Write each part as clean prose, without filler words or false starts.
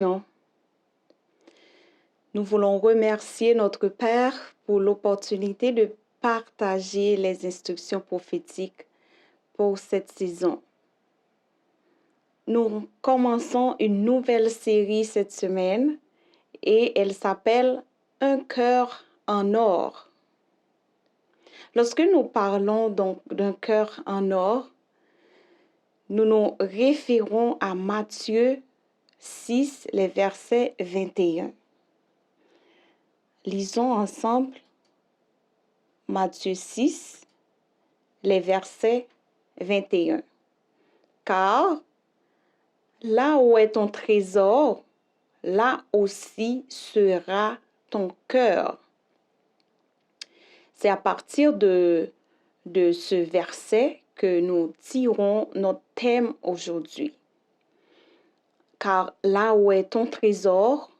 Nous voulons remercier notre Père pour l'opportunité de partager les instructions prophétiques pour cette saison. Nous commençons une nouvelle série cette semaine et elle s'appelle « Un cœur en or ». Lorsque nous parlons donc d'un cœur en or, nous nous référons à Matthieu 6, les versets 21. Lisons ensemble Matthieu 6, les versets 21. Car là où est ton trésor, là aussi sera ton cœur. C'est à partir de ce verset que nous tirons notre thème aujourd'hui. Car là où est ton trésor,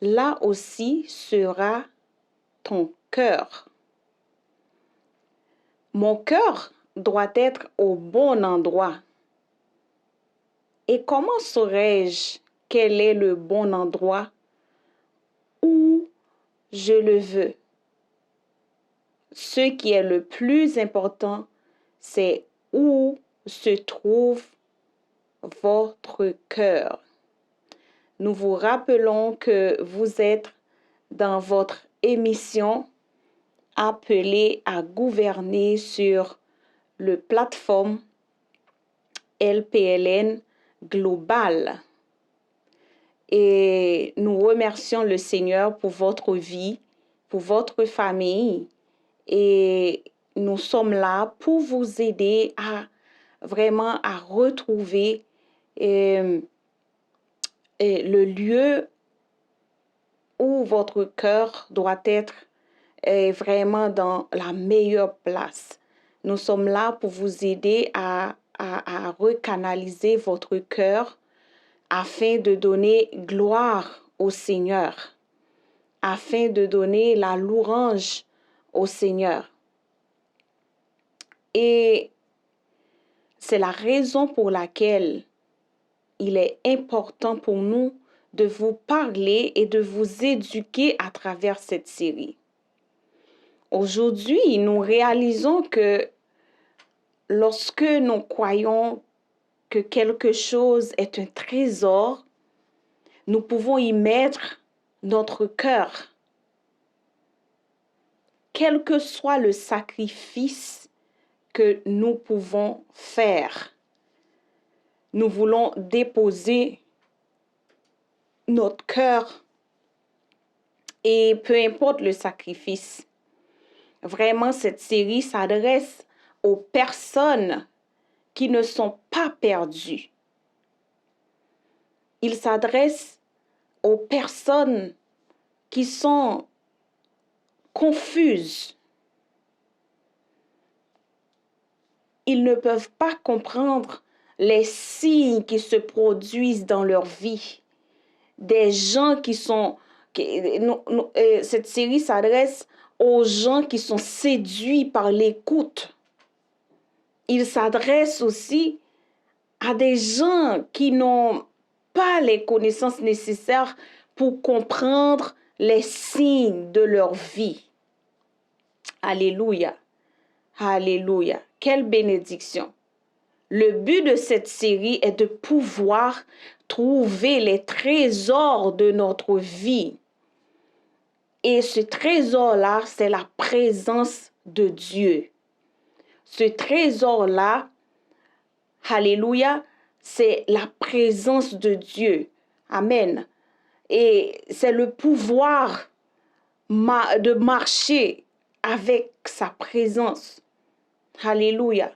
là aussi sera ton cœur. Mon cœur doit être au bon endroit. Et comment saurais-je quel est le bon endroit où je le veux? Ce qui est le plus important, c'est où se trouve votre cœur. Nous vous rappelons que vous êtes dans votre émission appelée à gouverner sur le plateforme LPLN Global. Et nous remercions le Seigneur pour votre vie, pour votre famille. Et nous sommes là pour vous aider à vraiment à retrouver le lieu où votre cœur doit être vraiment dans la meilleure place. Nous sommes là pour vous aider à recanaliser votre cœur afin de donner gloire au Seigneur, afin de donner la louange au Seigneur. Et c'est la raison pour laquelle il est important pour nous de vous parler et de vous éduquer à travers cette série. Aujourd'hui, nous réalisons que lorsque nous croyons que quelque chose est un trésor, nous pouvons y mettre notre cœur. Quel que soit le sacrifice que nous pouvons faire, nous voulons déposer notre cœur et peu importe le sacrifice. Vraiment, cette série s'adresse aux personnes qui ne sont pas perdues. Il s'adresse aux personnes qui sont confuses. Ils ne peuvent pas comprendre les signes qui se produisent dans leur vie. Des gens qui sont... cette série s'adresse aux gens qui sont séduits par l'écoute. Il s'adresse aussi à des gens qui n'ont pas les connaissances nécessaires pour comprendre les signes de leur vie. Alléluia. Alléluia. Quelle bénédiction. Le but de cette série est de pouvoir trouver les trésors de notre vie. Et ce trésor-là, c'est la présence de Dieu. Ce trésor-là, alléluia, c'est la présence de Dieu. Amen. Et c'est le pouvoir de marcher avec sa présence. Alléluia.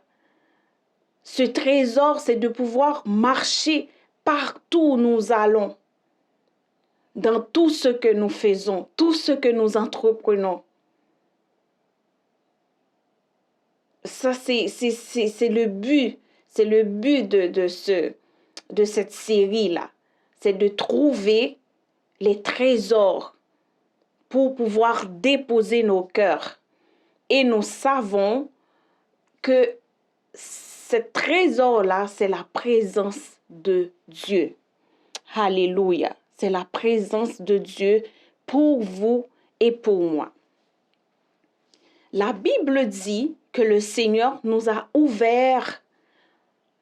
Ce trésor, c'est de pouvoir marcher partout où nous allons, dans tout ce que nous faisons, tout ce que nous entreprenons. Ça, c'est le but. C'est le but de cette série-là. C'est de trouver les trésors pour pouvoir déposer nos cœurs. Et nous savons que ce trésor-là, c'est la présence de Dieu. Alléluia. C'est la présence de Dieu pour vous et pour moi. La Bible dit que le Seigneur nous a ouvert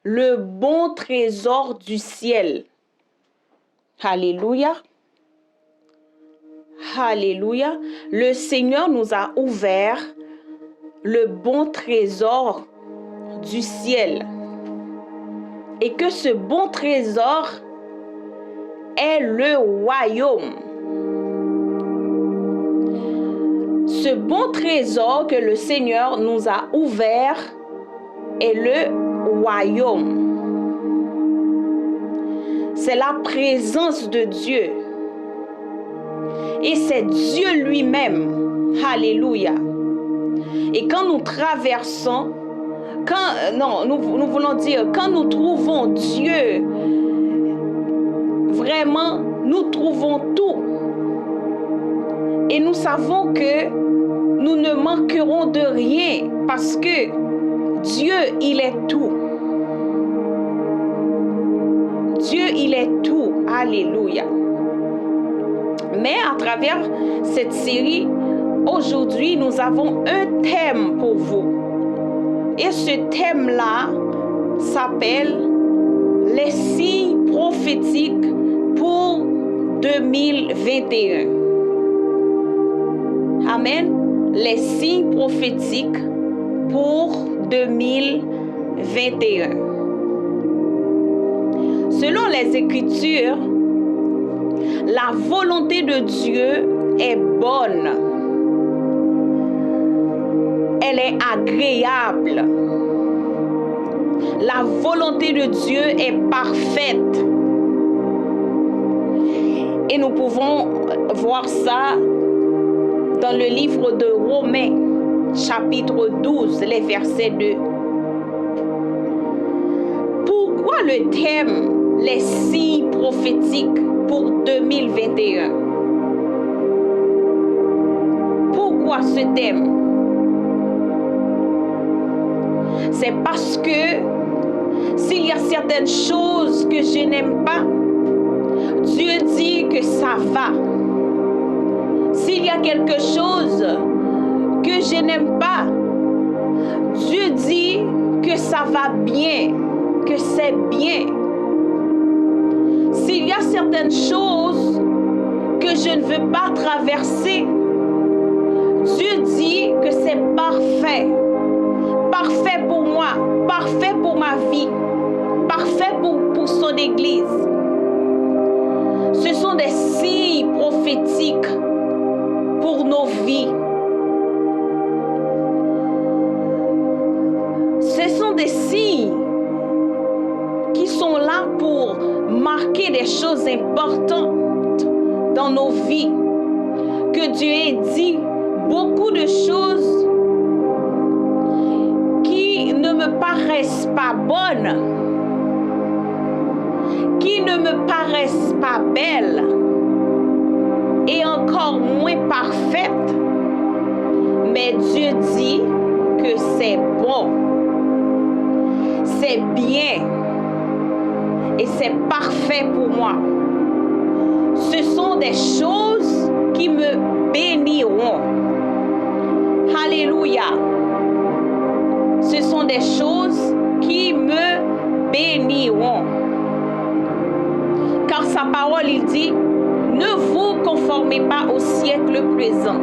le bon trésor du ciel. Alléluia. Alléluia. Le Seigneur nous a ouvert le bon trésor du ciel. Et que ce bon trésor est le royaume. Ce bon trésor que le Seigneur nous a ouvert est le royaume. C'est la présence de Dieu. Et c'est Dieu lui-même. Alléluia. Et quand nous traversons, nous voulons dire, quand nous trouvons Dieu, vraiment, nous trouvons tout. Et nous savons que nous ne manquerons de rien parce que Dieu, il est tout. Dieu, il est tout. Alléluia. Mais à travers cette série, aujourd'hui, nous avons un thème pour vous. Et ce thème-là s'appelle les signes prophétiques pour 2021. Amen. Les signes prophétiques pour 2021. Selon les Écritures, la volonté de Dieu est bonne. Elle est agréable. La volonté de Dieu est parfaite. Et nous pouvons voir ça dans le livre de Romains, chapitre 12, les versets 2. Pourquoi le thème, les signes prophétiques pour 2021? Pourquoi ce thème? C'est parce que s'il y a certaines choses que je n'aime pas, Dieu dit que ça va. S'il y a quelque chose que je n'aime pas, Dieu dit que ça va bien, que c'est bien. S'il y a certaines choses que je ne veux pas traverser, Dieu dit que c'est parfait. Parfait pour moi, parfait pour ma vie, parfait pour son Église. Ce sont des signes prophétiques pour nos vies. Ce sont des signes qui sont là pour marquer des choses importantes dans nos vies. Que Dieu ait dit beaucoup de choses qui ne me paraissent pas bonnes, qui ne me paraissent pas belles et encore moins parfaites. Mais Dieu dit que c'est bon, c'est bien et c'est parfait pour moi. Ce sont des choses qui me béniront. Alléluia. Ce sont des choses qui me béniront. Car sa parole, il dit, ne vous conformez pas au siècle présent,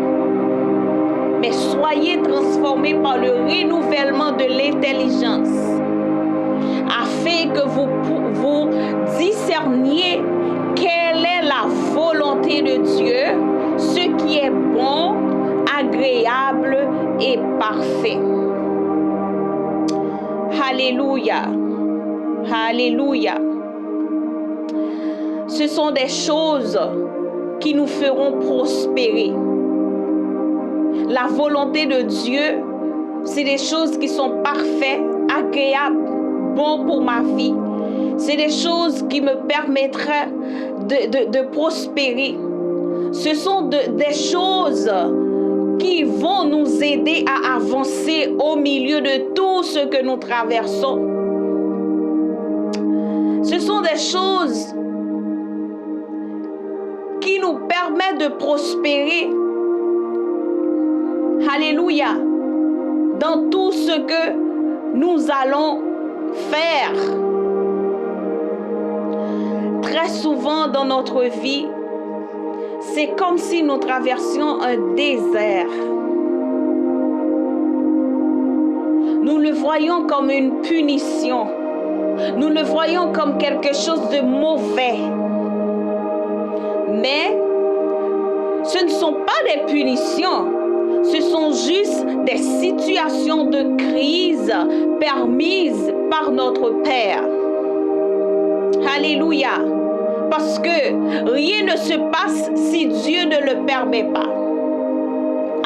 mais soyez transformés par le renouvellement de l'intelligence, afin que vous discerniez quelle est la volonté de Dieu, ce qui est bon, agréable et parfait. Alléluia. Alléluia. Ce sont des choses qui nous feront prospérer. La volonté de Dieu, c'est des choses qui sont parfaites, agréables, bon pour ma vie. C'est des choses qui me permettraient de prospérer. Ce sont des choses qui vont nous aider à avancer au milieu de tout ce que nous traversons. Ce sont des choses qui nous permet de prospérer. Alléluia. Dans tout ce que nous allons faire. Très souvent dans notre vie, c'est comme si nous traversions un désert. Nous le voyons comme une punition. Nous le voyons comme quelque chose de mauvais. Mais ce ne sont pas des punitions. Ce sont juste des situations de crise permises par notre Père. Alléluia. Parce que rien ne se passe si Dieu ne le permet pas.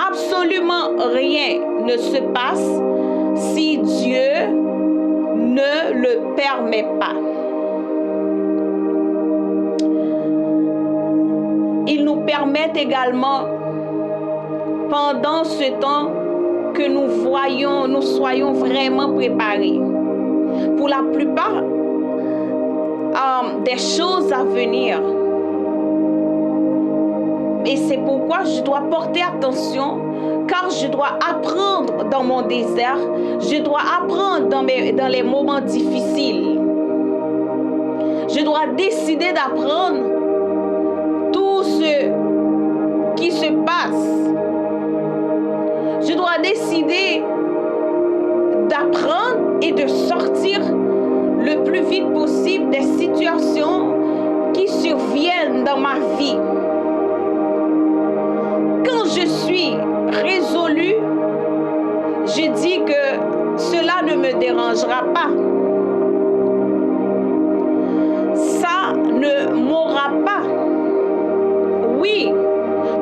Absolument rien ne se passe si Dieu ne le permet pas. Il nous permet également, pendant ce temps, que nous soyons vraiment préparés pour la plupart des choses à venir. Et c'est pourquoi je dois porter attention, car je dois apprendre dans mon désert, je dois apprendre dans les moments difficiles. Je dois décider d'apprendre tout ce qui se passe. Je dois décider d'apprendre et de sortir le plus vite possible des situations qui surviennent dans ma vie. Quand je suis résolue, je dis que cela ne me dérangera pas. Ça ne m'aura pas. Oui,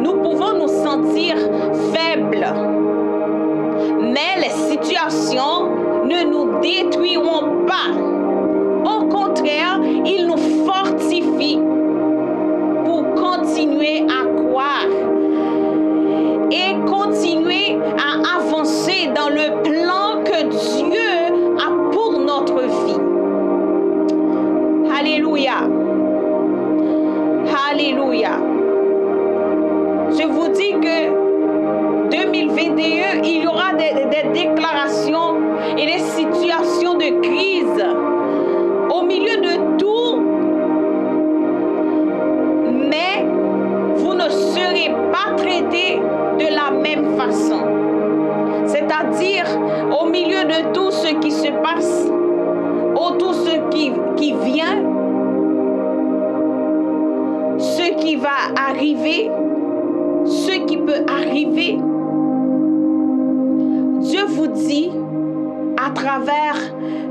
nous pouvons nous sentir faibles, mais les situations ne nous détruiront pas. Au contraire, ils nous fortifient pour continuer à croire et continuer à avancer dans le plan que Dieu a pour notre vie. Alléluia. Alléluia. Je vous dis que 2021, il y aura des déclarations et des situations de crise. Au milieu de tout, mais vous ne serez pas traités de la même façon. C'est-à-dire, au milieu de tout ce qui se passe, tout ce qui vient, ce qui va arriver, ce qui peut arriver, Dieu vous dit, à travers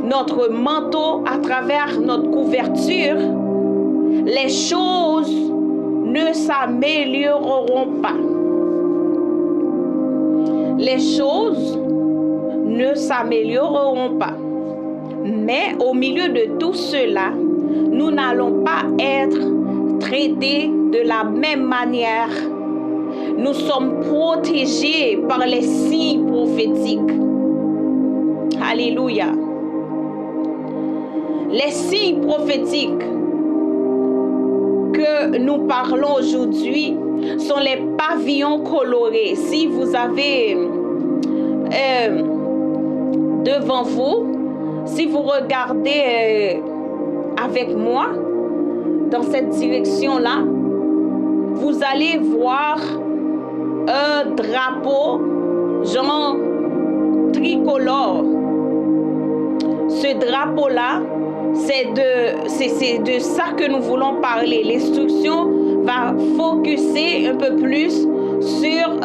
notre manteau, à travers notre couverture, les choses ne s'amélioreront pas. Les choses ne s'amélioreront pas. Mais au milieu de tout cela, nous n'allons pas être traités de la même manière. Nous sommes protégés par les signes prophétiques. Alléluia. Les signes prophétiques que nous parlons aujourd'hui sont les pavillons colorés. Si vous avez devant vous, si vous regardez avec moi dans cette direction-là, vous allez voir un drapeau genre tricolore. Ce drapeau-là, c'est de ça que nous voulons parler. L'instruction va focuser un peu plus sur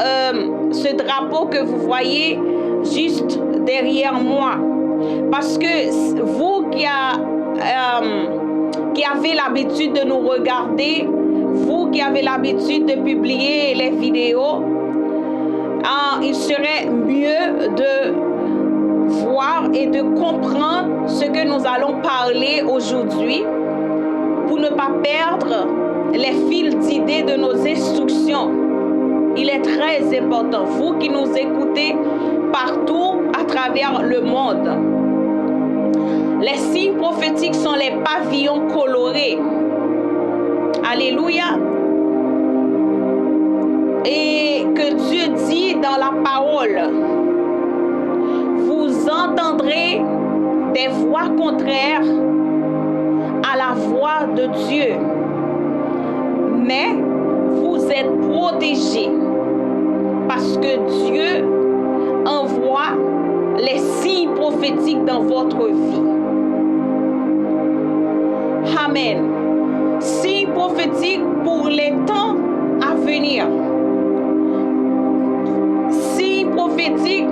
ce drapeau que vous voyez juste derrière moi. Parce que vous qui avez l'habitude de nous regarder, vous qui avez l'habitude de publier les vidéos, il serait mieux de voir et de comprendre ce que nous allons parler aujourd'hui pour ne pas perdre les fils d'idées de nos instructions. Il est très important, vous qui nous écoutez partout à travers le monde. Les signes prophétiques sont les pavillons colorés. Alléluia. et que Dieu dit dans la parole, vous entendrez des voix contraires à la voix de Dieu, mais vous êtes protégés parce que Dieu envoie les signes prophétiques dans votre vie. Amen. Signes prophétiques pour les temps à venir. Signes prophétiques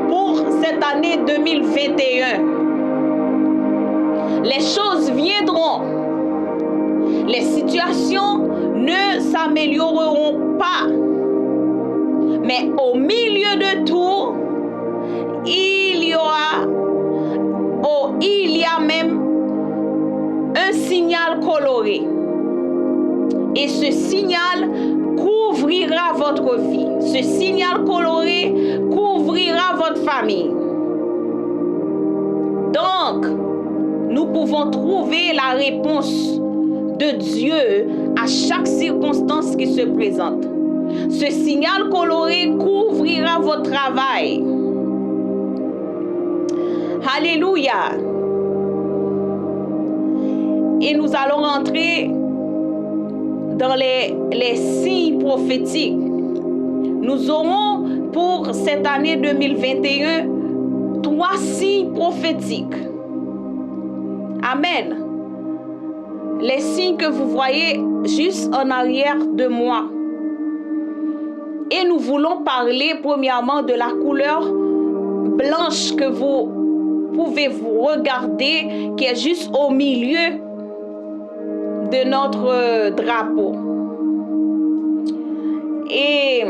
pour cette année 2021. Les choses viendront. Les situations ne s'amélioreront pas. Mais au milieu de tout, il y a même un signal coloré. Et ce signal couvrira votre vie. Ce signal coloré couvrira votre famille. Donc, nous pouvons trouver la réponse de Dieu à chaque circonstance qui se présente. Ce signal coloré couvrira votre travail. Alléluia. Et nous allons rentrer dans les signes prophétiques. Nous aurons pour cette année 2021 3 signes prophétiques. Amen. Les signes que vous voyez juste en arrière de moi. Et nous voulons parler premièrement de la couleur blanche que vous pouvez vous regarder, qui est juste au milieu de notre drapeau. Et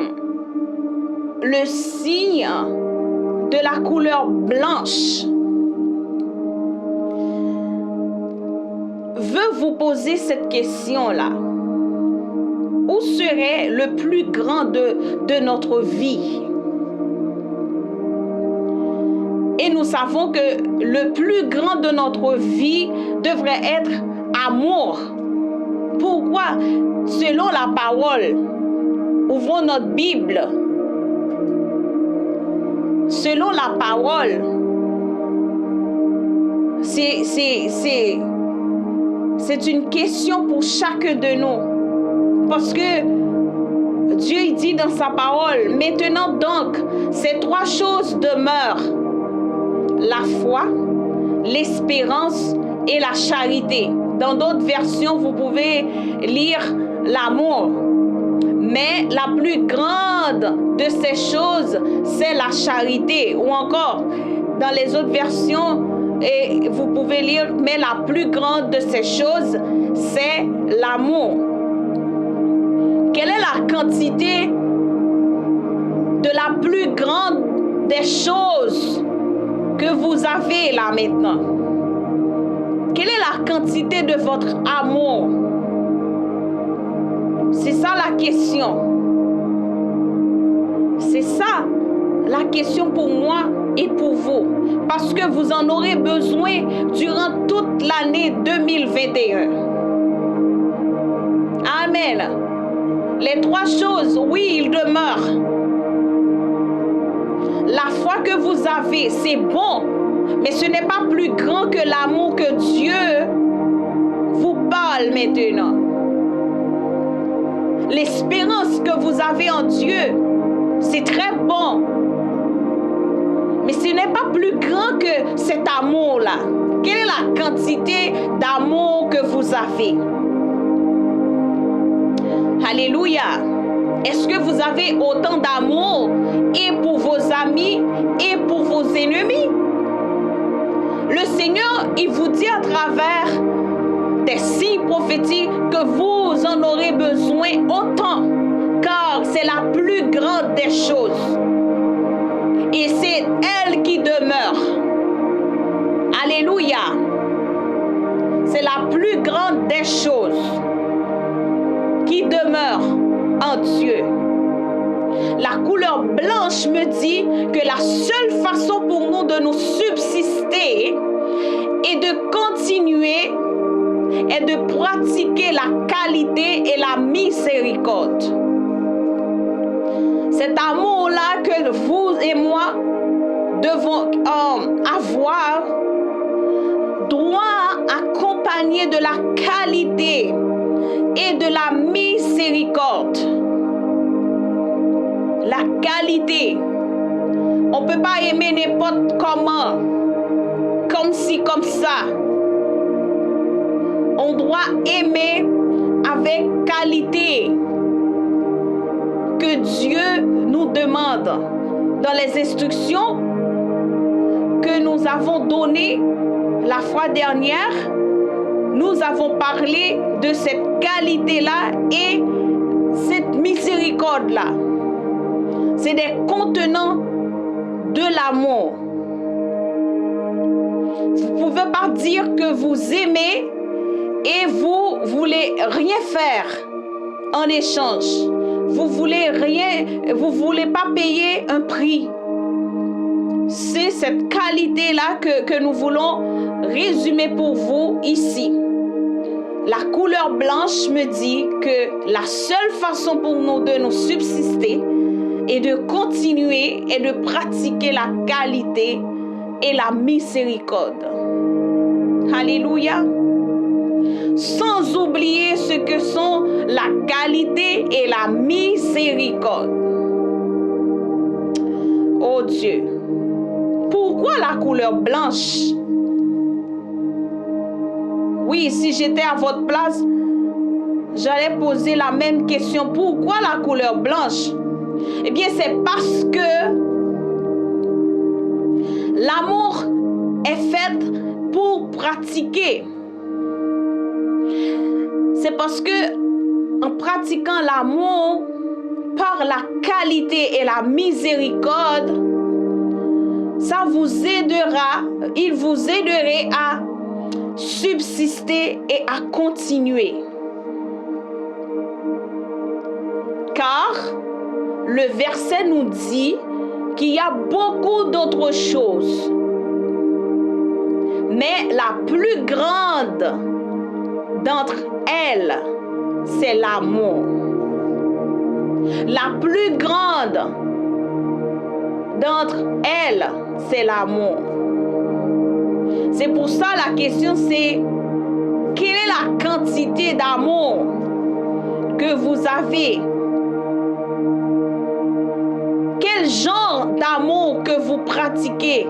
le signe de la couleur blanche veut vous poser cette question-là. Où serait le plus grand de notre vie? Et nous savons que le plus grand de notre vie devrait être amour. Pourquoi? Selon la parole, ouvrons notre Bible. Selon la parole, c'est une question pour chacun de nous. Parce que Dieu il dit dans sa parole, maintenant donc, ces 3 choses demeurent. La foi, l'espérance et la charité. Dans d'autres versions, vous pouvez lire l'amour. Mais la plus grande de ces choses, c'est la charité. Ou encore, dans les autres versions, et vous pouvez lire, mais la plus grande de ces choses, c'est l'amour. Quelle est la quantité de la plus grande des choses que vous avez là maintenant? Quelle est la quantité de votre amour? C'est ça la question. C'est ça la question pour moi et pour vous. Parce que vous en aurez besoin durant toute l'année 2021. Amen. Les 3 choses, oui, ils demeurent. La foi que vous avez, c'est bon, mais ce n'est pas plus grand que l'amour que Dieu vous parle maintenant. L'espérance que vous avez en Dieu, c'est très bon, mais ce n'est pas plus grand que cet amour-là. Quelle est la quantité d'amour que vous avez? Alléluia. Est-ce que vous avez autant d'amour et pour vos amis et pour vos ennemis? Le Seigneur, il vous dit à travers des signes prophétiques que vous en aurez besoin autant, car c'est la plus grande des choses. Et c'est elle qui demeure. Alléluia. C'est la plus grande des choses qui demeure en Dieu. La couleur blanche me dit que la seule façon pour nous de nous subsister et de continuer est de pratiquer la qualité et la miséricorde. que vous et moi devons avoir doit accompagner de la qualité et de la miséricorde. La qualité. On ne peut pas aimer n'importe comment, comme ci, comme ça. On doit aimer avec qualité que Dieu nous demande dans les instructions que nous avons données la fois dernière. Nous avons parlé de cette qualité-là et cette miséricorde-là. C'est des contenants de l'amour. Vous ne pouvez pas dire que vous aimez et vous voulez rien faire en échange. Vous voulez rien, vous voulez pas payer un prix. C'est cette qualité-là que nous voulons résumer pour vous ici. La couleur blanche me dit que la seule façon pour nous de nous subsister et de continuer et de pratiquer la qualité et la miséricorde. Alléluia. Sans oublier ce que sont la qualité et la miséricorde. Oh Dieu, pourquoi la couleur blanche? Oui, si j'étais à votre place, j'allais poser la même question. Pourquoi la couleur blanche? Eh bien, c'est parce que l'amour est fait pour pratiquer. C'est parce que en pratiquant l'amour par la qualité et la miséricorde, ça vous aidera, il vous aiderait à subsister et à continuer. Car le verset nous dit qu'il y a beaucoup d'autres choses. Mais la plus grande d'entre elles, c'est l'amour. La plus grande d'entre elles, c'est l'amour. C'est pour ça la question c'est, quelle est la quantité d'amour que vous avez? Quel genre d'amour que vous pratiquez?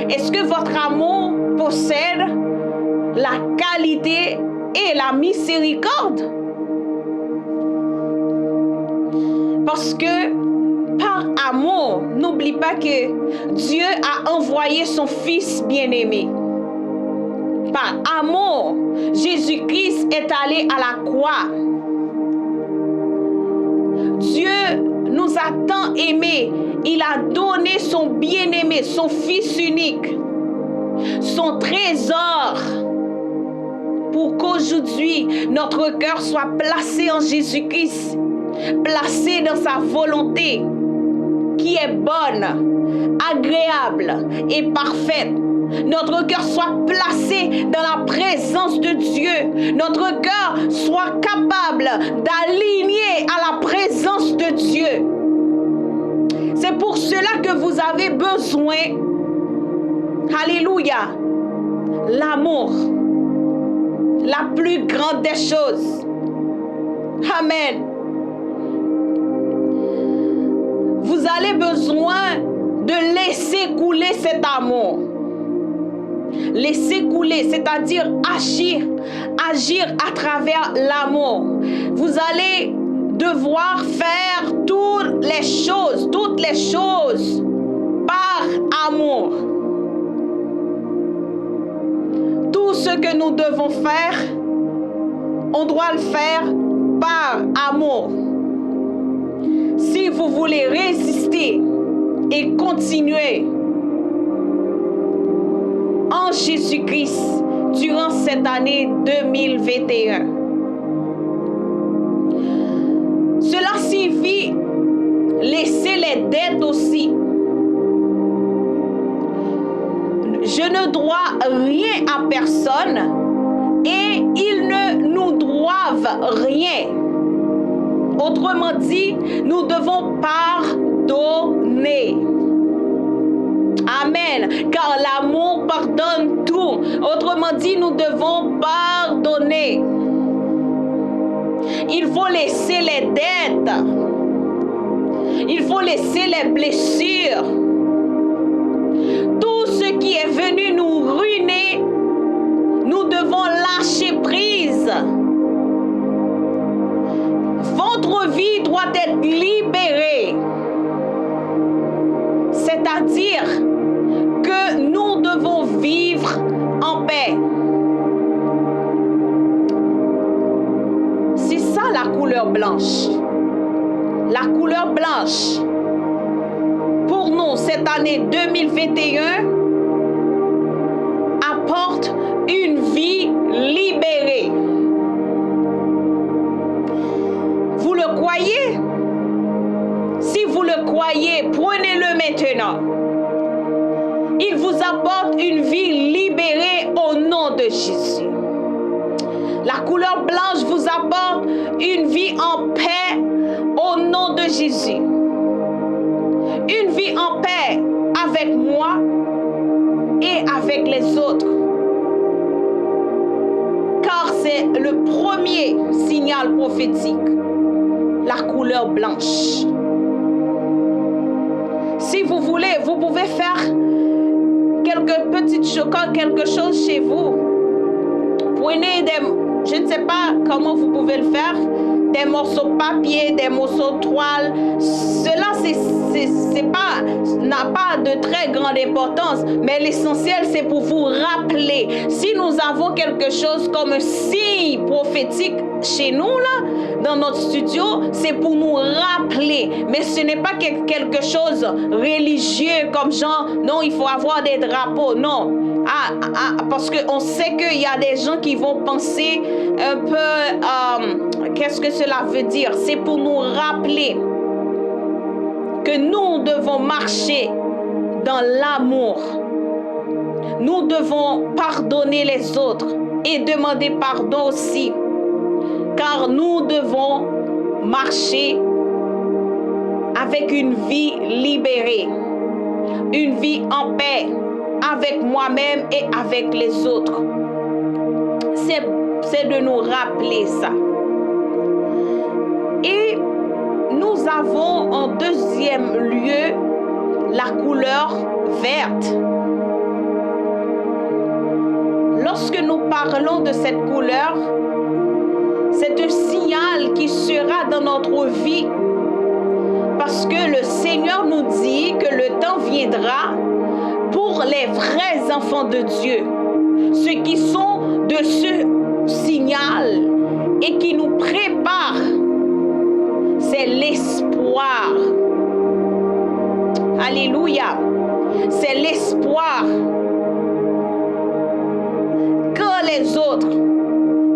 Est-ce que votre amour possède la qualité et la miséricorde? Parce que par amour, n'oublie pas que Dieu a envoyé son Fils bien-aimé. Par amour, Jésus-Christ est allé à la croix. Dieu nous a tant aimés, il a donné son bien-aimé, son Fils unique, son trésor, pour qu'aujourd'hui notre cœur soit placé en Jésus-Christ, placé dans sa volonté qui est bonne, agréable et parfaite. Notre cœur soit placé dans la présence de Dieu. Notre cœur soit capable d'aligner à la présence de Dieu. C'est pour cela que vous avez besoin, alléluia, l'amour, la plus grande des choses. Amen. Vous avez besoin de laisser couler cet amour. Laisser couler, c'est-à-dire agir à travers l'amour. Vous allez devoir faire toutes les choses par amour. Tout ce que nous devons faire, on doit le faire par amour. Si vous voulez résister et continuer en Jésus-Christ durant cette année 2021. Cela signifie laisser les dettes aussi. Je ne dois rien à personne et ils ne nous doivent rien. Autrement dit, nous devons par pardonner. Amen. Car l'amour pardonne tout. Autrement dit, nous devons pardonner. Il faut laisser les dettes. Il faut laisser les blessures. Tout ce qui est venu nous ruiner, nous devons lâcher prise. Votre vie doit être libérée. C'est-à-dire que nous devons vivre en paix. C'est ça la couleur blanche. La couleur blanche, pour nous, cette année 2021, apporte une vie libérée. Vous le croyez? Si vous le croyez, prenez-le maintenant. Il vous apporte une vie libérée au nom de Jésus. La couleur blanche vous apporte une vie en paix au nom de Jésus. Une vie en paix avec moi et avec les autres. Car c'est le premier signal prophétique. La couleur blanche. Si vous voulez, vous pouvez faire quelques petites choses, quelque chose chez vous. Prenez je ne sais pas comment vous pouvez le faire, des morceaux de papier, des morceaux de toile. Cela, n'a pas de très grande importance, mais l'essentiel, c'est pour vous rappeler. Si nous avons quelque chose comme un signe prophétique chez nous, là, dans notre studio, c'est pour nous rappeler. Mais ce n'est pas quelque chose religieux comme genre, non, il faut avoir des drapeaux, non. Parce qu'on sait qu'il y a des gens qui vont penser un peu, qu'est-ce que cela veut dire? C'est pour nous rappeler que nous devons marcher dans l'amour. Nous devons pardonner les autres et demander pardon aussi. Car nous devons marcher avec une vie libérée, une vie en paix avec moi-même et avec les autres. C'est de nous rappeler ça. Et nous avons en deuxième lieu la couleur verte. Lorsque nous parlons de cette couleur, c'est un signal qui sera dans notre vie parce que le Seigneur nous dit que le temps viendra pour les vrais enfants de Dieu, ceux qui sont de ce signal et qui nous préparent, c'est l'espoir. Alléluia. C'est l'espoir. Quand les autres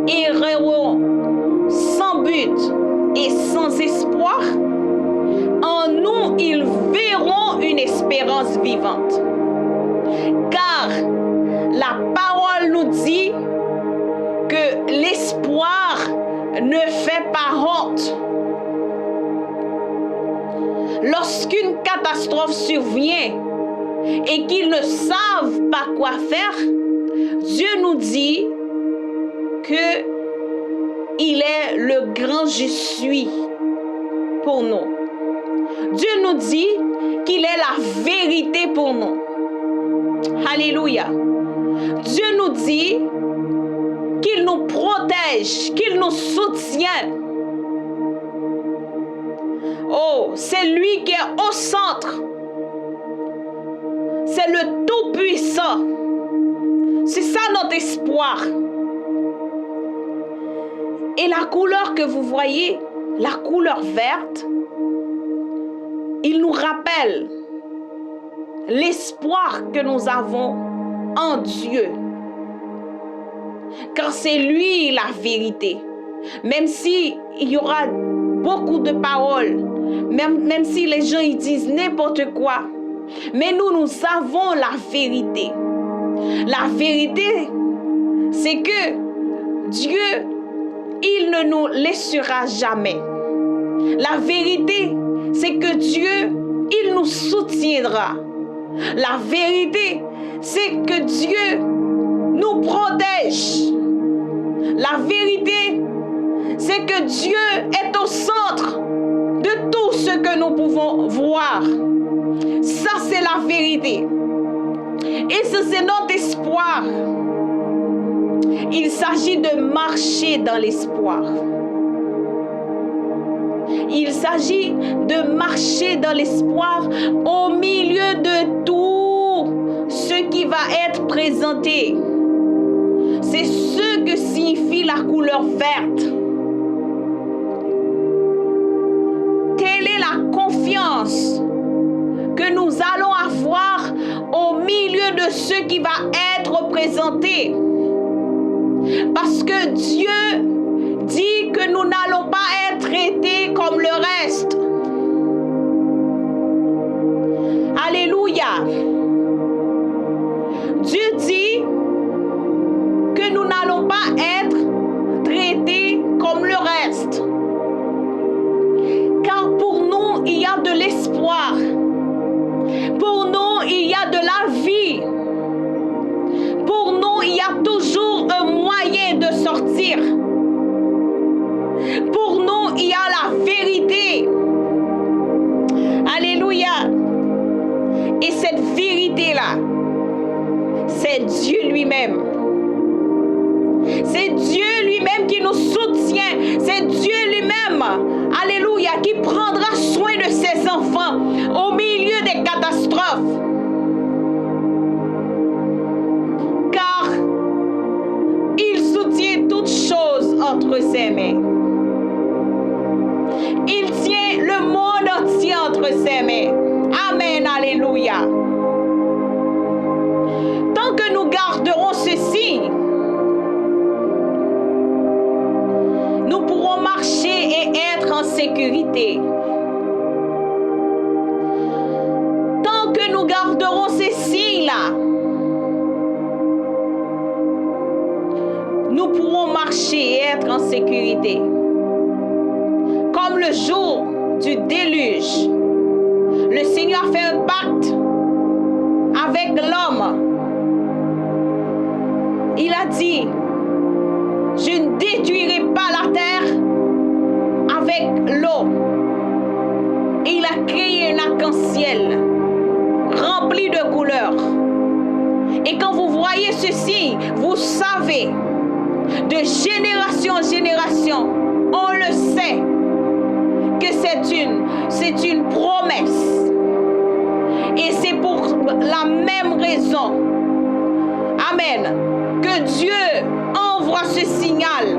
erreront sans but et sans espoir, en nous, ils verront une espérance vivante. Car la parole nous dit que l'espoir ne fait pas honte. Lorsqu'une catastrophe survient et qu'ils ne savent pas quoi faire, Dieu nous dit que il est le grand je suis pour nous. Dieu nous dit qu'il est la vérité pour nous. Alléluia. Dieu nous dit qu'il nous protège, qu'il nous soutient. Oh, c'est lui qui est au centre. C'est le Tout-Puissant. C'est ça notre espoir. Et la couleur que vous voyez, la couleur verte, il nous rappelle l'espoir que nous avons en Dieu. Car c'est lui la vérité. Même si il y aura beaucoup de paroles, même si les gens ils disent n'importe quoi, mais nous avons la vérité. La vérité, c'est que Dieu, il ne nous laissera jamais. La vérité, c'est que Dieu il nous soutiendra. La vérité, c'est que Dieu nous protège. La vérité, c'est que Dieu est au centre de tout ce que nous pouvons voir. Ça, c'est la vérité. Et ça, c'est notre espoir. Il s'agit de marcher dans l'espoir. Il s'agit de marcher dans l'espoir au milieu de tout ce qui va être présenté. C'est ce que signifie la couleur verte. Telle est la confiance que nous allons avoir au milieu de ce qui va être présenté. Parce que Dieu dit que nous n'allons pas être traités comme le reste. Alléluia. Dieu dit que nous n'allons pas être traités comme le reste. Car pour nous, il y a de l'espoir. Pour nous, il y a de la vie. Pour nous, il y a toujours un moyen de sortir. Pour nous, il y a la vérité. Alléluia. Et cette vérité-là, c'est Dieu lui-même. C'est Dieu lui-même qui nous soutient. C'est Dieu lui-même, alléluia, qui prendra soin de ses enfants au milieu des catastrophes. Car il soutient toutes choses entre ses mains. Il tient le monde entier entre ses mains. Amen, alléluia. Tant que nous garderons ceci, nous pourrons marcher et être en sécurité. Tant que nous garderons ces signes-là, nous pourrons marcher et être en sécurité. Comme le jour du déluge, le Seigneur a fait un pacte avec l'homme. Il a dit, je ne détruirai pas la terre avec l'eau. Et il a créé un arc-en-ciel rempli de couleurs. Et quand vous voyez ceci, vous savez, de génération en génération, on le sait, que c'est une promesse. Et c'est pour la même raison, amen, que Dieu envoie ce signal.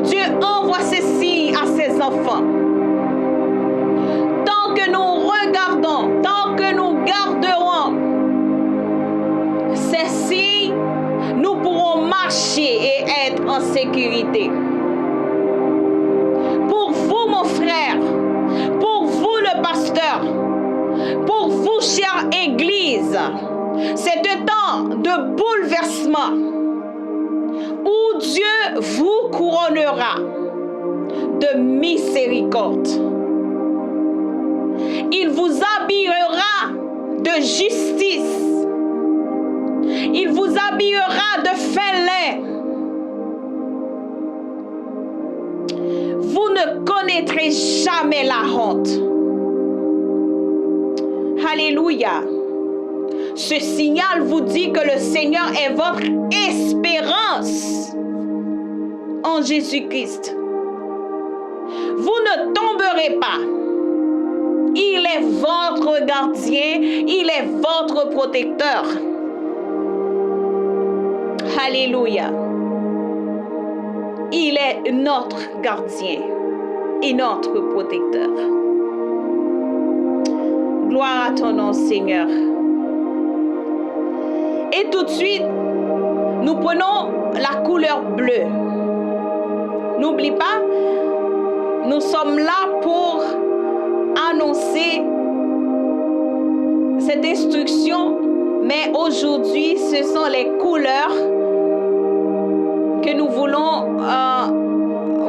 Dieu envoie ce signe à ses enfants. Tant que nous regardons, tant que nous garderons ces signes, nous pourrons marcher et être en sécurité. Pour vous, mon frère, pour vous, le pasteur, pour vous, chère Église, c'est un temps de bouleversement où Dieu vous couronnera de miséricorde. Il vous habillera de justice. Il vous habillera de fin lin. Vous ne connaîtrez jamais la honte. Alléluia. Ce signal vous dit que le Seigneur est votre espérance en Jésus-Christ. Vous ne tomberez pas. Il est votre gardien, il est votre protecteur. Alléluia. Il est notre gardien et notre protecteur. Gloire à ton nom, Seigneur. Et tout de suite, nous prenons la couleur bleue. N'oublie pas, nous sommes là pour annoncer cette instruction, mais aujourd'hui, ce sont les couleurs que nous voulons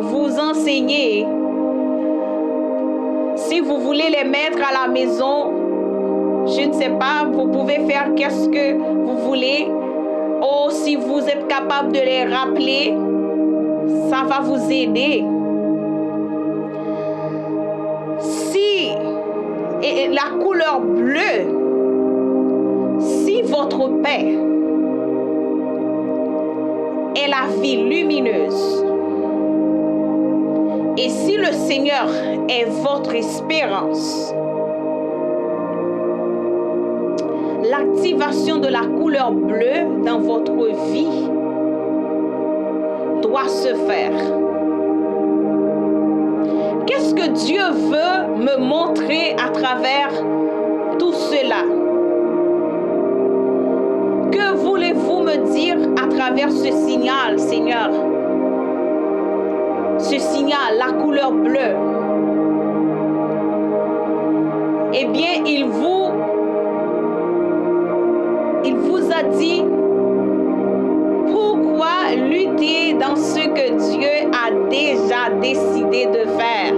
vous enseigner. C'est Si vous voulez les mettre à la maison, je ne sais pas, vous pouvez faire qu'est-ce que vous voulez. Ou si vous êtes capable de les rappeler, ça va vous aider. Si et la couleur bleue, si votre paix est la vie lumineuse, et si le Seigneur est votre espérance, l'activation de la couleur bleue dans votre vie doit se faire. Qu'est-ce que Dieu veut me montrer à travers tout cela? Que voulez-vous me dire à travers ce signal, Seigneur? Ce signal, la couleur bleue. Eh bien, il vous a dit pourquoi lutter dans ce que Dieu a déjà décidé de faire.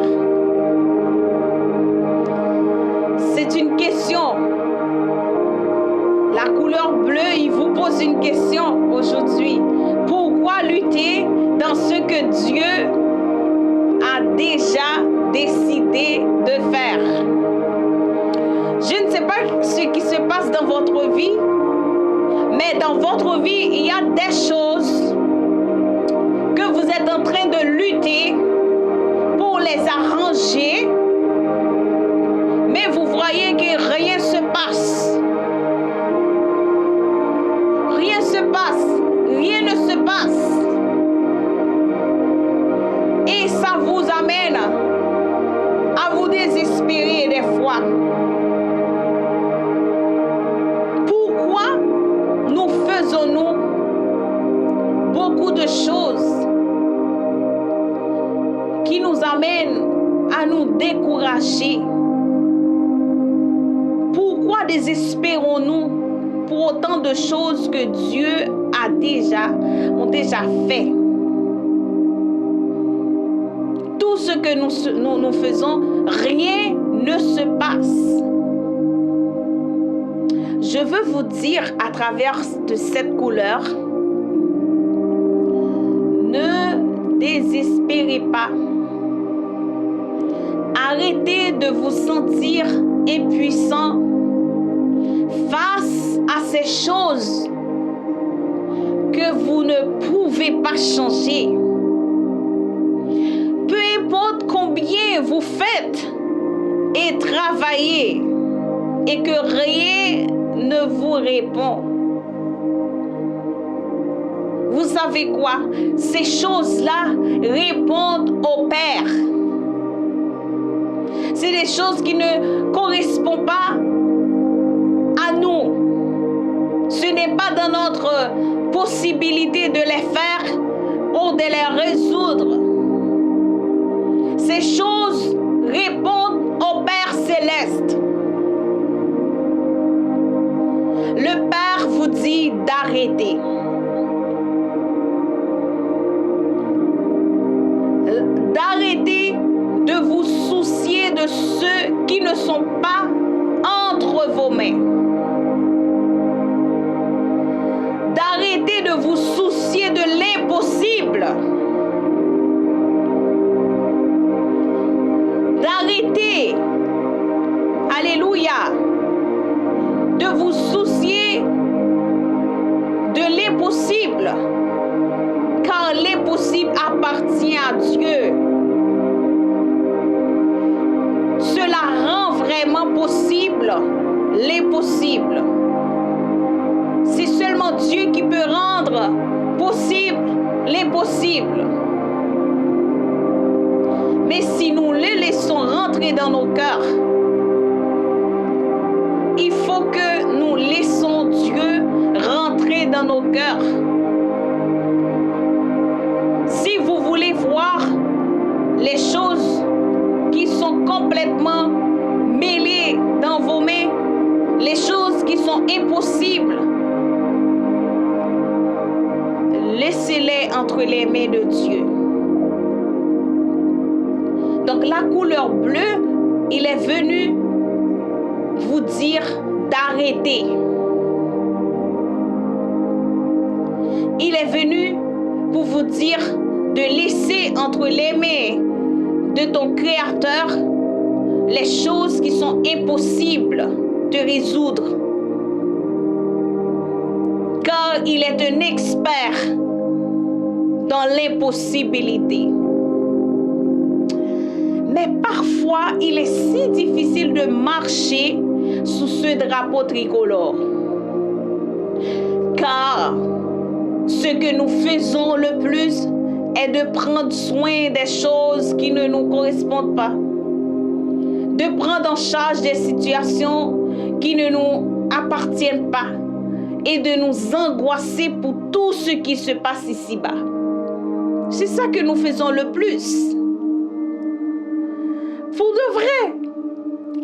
C'est une question. La couleur bleue, il vous pose une question aujourd'hui. Pourquoi lutter dans ce que Dieu a déjà décidé de faire? Je ne sais pas ce qui se passe dans votre vie, mais dans votre vie, il y a des choses que vous êtes en train de lutter pour les arranger, mais vous voyez que rien ne se passe. Rien se passe, rien ne se passe. Et ça vous amène à vous désespérer des fois. Pourquoi nous faisons-nous beaucoup de choses qui nous amènent à nous décourager? Pourquoi désespérons-nous pour autant de choses que Dieu a déjà fait? Tout ce que nous faisons, rien ne se passe. Je veux vous dire à travers de cette couleur, ne désespérez pas. Arrêtez de vous sentir impuissant face à ces choses que vous ne pouvez pas changer. Peu importe combien vous faites et travaillez et que rien ne vous répond. Vous savez quoi? Ces choses-là répondent au Père. C'est des choses qui ne correspondent pas à nous. Ce n'est pas dans notre possibilité de les faire ou de les résoudre. Ces choses répondent au Père céleste. Le Père vous dit d'arrêter. D'arrêter de vous soucier de ceux qui ne sont pas entre vos mains. D'arrêter de vous soucier de l'impossible. D'arrêter, alléluia, de vous soucier de l'impossible, car l'impossible appartient à Dieu. Cela rend vraiment possible l'impossible. C'est seulement Dieu qui peut rendre possible l'impossible. Mais si nous le laissons rentrer dans nos cœurs, il faut que nous laissons Dieu rentrer dans nos cœurs. Si vous voulez voir les choses qui sont complètement mêlées dans vos mains, les choses qui sont impossibles, laissez-les entre les mains de Dieu. Donc la couleur bleue il est venu vous dire d'arrêter. Il est venu pour vous dire de laisser entre les mains de ton Créateur les choses qui sont impossibles de résoudre. Car il est un expert dans l'impossibilité. Mais parfois, il est si difficile de marcher sous ce drapeau tricolore. Car ce que nous faisons le plus est de prendre soin des choses qui ne nous correspondent pas. De prendre en charge des situations qui ne nous appartiennent pas. Et de nous angoisser pour tout ce qui se passe ici-bas. C'est ça que nous faisons le plus. Pour de vrai.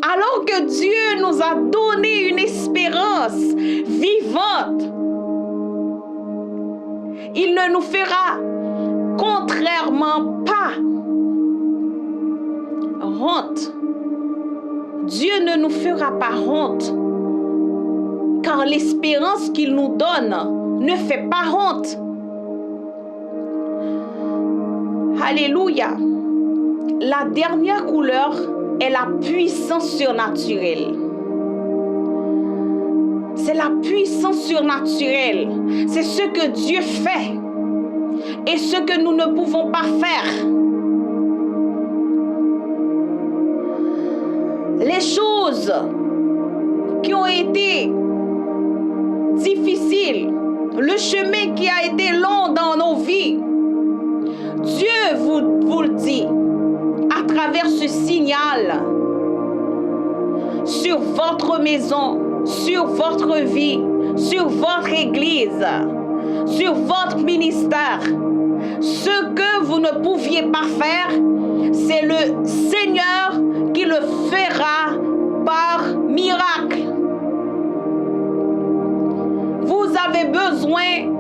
Alors que Dieu nous a donné une espérance vivante, il ne nous fera contrairement pas honte. Dieu ne nous fera pas honte. Car l'espérance qu'il nous donne ne fait pas honte. Alléluia. La dernière couleur est la puissance surnaturelle. C'est la puissance surnaturelle. C'est ce que Dieu fait et ce que nous ne pouvons pas faire. Les choses qui ont été difficiles, le chemin qui a été long dans nos vies, Dieu vous le dit à travers ce signal sur votre maison, sur votre vie, sur votre église, sur votre ministère. Ce que vous ne pouviez pas faire, c'est le Seigneur qui le fera par miracle. Vous avez besoin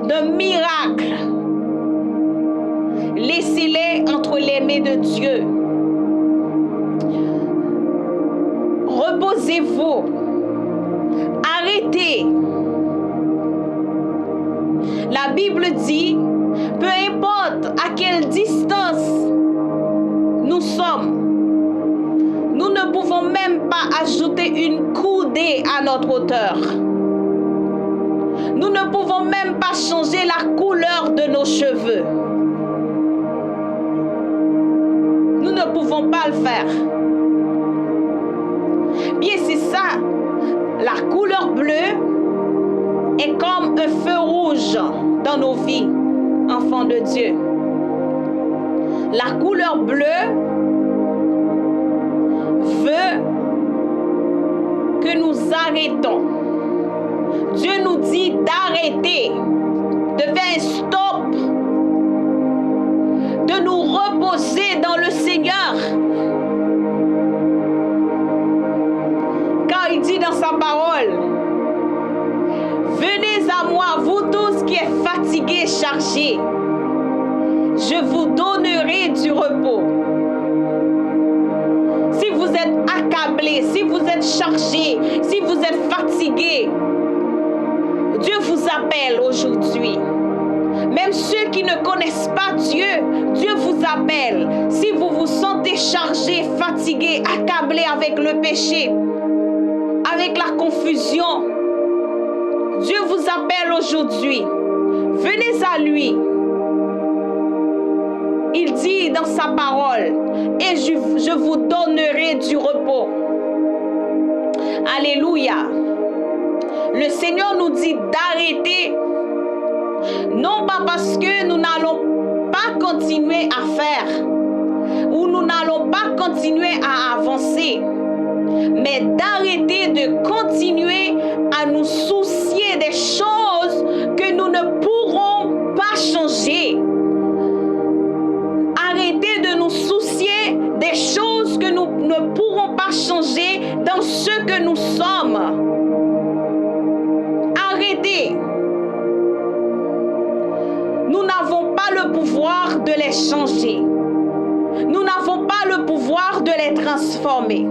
d'un miracle. Laissez-les entre les mains de Dieu. Reposez-vous. Arrêtez. La Bible dit, peu importe à quelle distance nous sommes, nous ne pouvons même pas ajouter une coudée à notre hauteur. Nous ne pouvons même pas changer la couleur de nos cheveux. Nous ne pouvons pas le faire. Bien, c'est ça. La couleur bleue est comme un feu rouge dans nos vies, enfants de Dieu. La couleur bleue veut que nous arrêtons. Dieu nous dit d'arrêter, de faire un stop, de nous reposer dans le Seigneur. Car il dit dans sa parole, venez à moi, vous tous qui êtes fatigués et chargés, je vous donnerai du repos. Si vous êtes accablés, si vous êtes chargés, si vous êtes fatigués, Dieu vous appelle aujourd'hui. Même ceux qui ne connaissent pas Dieu, Dieu vous appelle. Si vous vous sentez chargé, fatigué, accablé avec le péché, avec la confusion, Dieu vous appelle aujourd'hui. Venez à lui. Il dit dans sa parole, et je vous donnerai du repos. Alléluia. Le Seigneur nous dit d'arrêter, non pas parce que nous n'allons pas continuer à faire, ou nous n'allons pas continuer à avancer, mais d'arrêter de continuer à nous soucier des choses que nous ne pourrons pas changer. Arrêtez de nous soucier des choses que nous ne pourrons pas changer dans ce que nous sommes. Arrêtez. Nous n'avons pas le pouvoir de les changer. Nous n'avons pas le pouvoir de les transformer.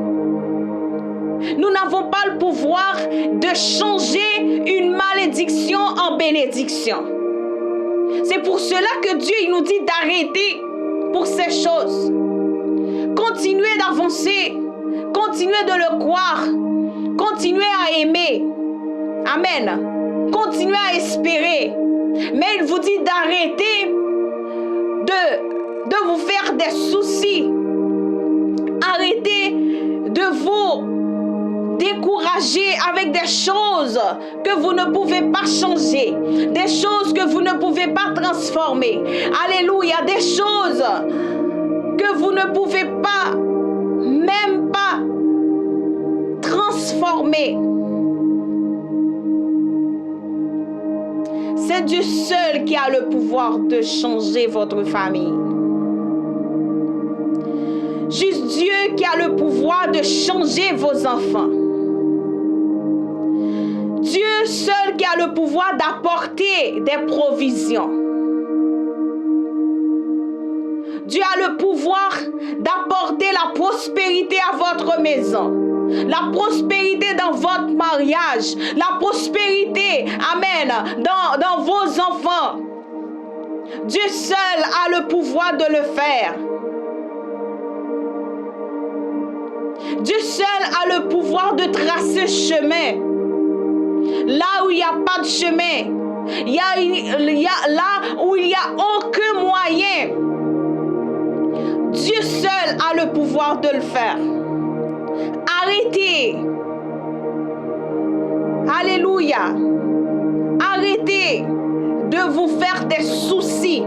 Nous n'avons pas le pouvoir de changer une malédiction en bénédiction. C'est pour cela que Dieu il nous dit d'arrêter pour ces choses. Continuez d'avancer. Continuez de le croire. Continuez à aimer. Amen. Continuez à espérer. Mais il vous dit d'arrêter de vous faire des soucis. Arrêtez de vous décourager avec des choses que vous ne pouvez pas changer, des choses que vous ne pouvez pas transformer. Alléluia, des choses que vous ne pouvez pas, même pas transformer. C'est Dieu seul qui a le pouvoir de changer votre famille. Juste Dieu qui a le pouvoir de changer vos enfants. Dieu seul qui a le pouvoir d'apporter des provisions. Dieu a le pouvoir d'apporter la prospérité à votre maison. La prospérité dans votre mariage. La prospérité, amen, dans vos enfants. Dieu seul a le pouvoir de le faire. Dieu seul a le pouvoir de tracer chemin. Là où il n'y a pas de chemin, là où il n'y a aucun moyen, Dieu seul a le pouvoir de le faire. Arrêtez. Alléluia. Arrêtez de vous faire des soucis.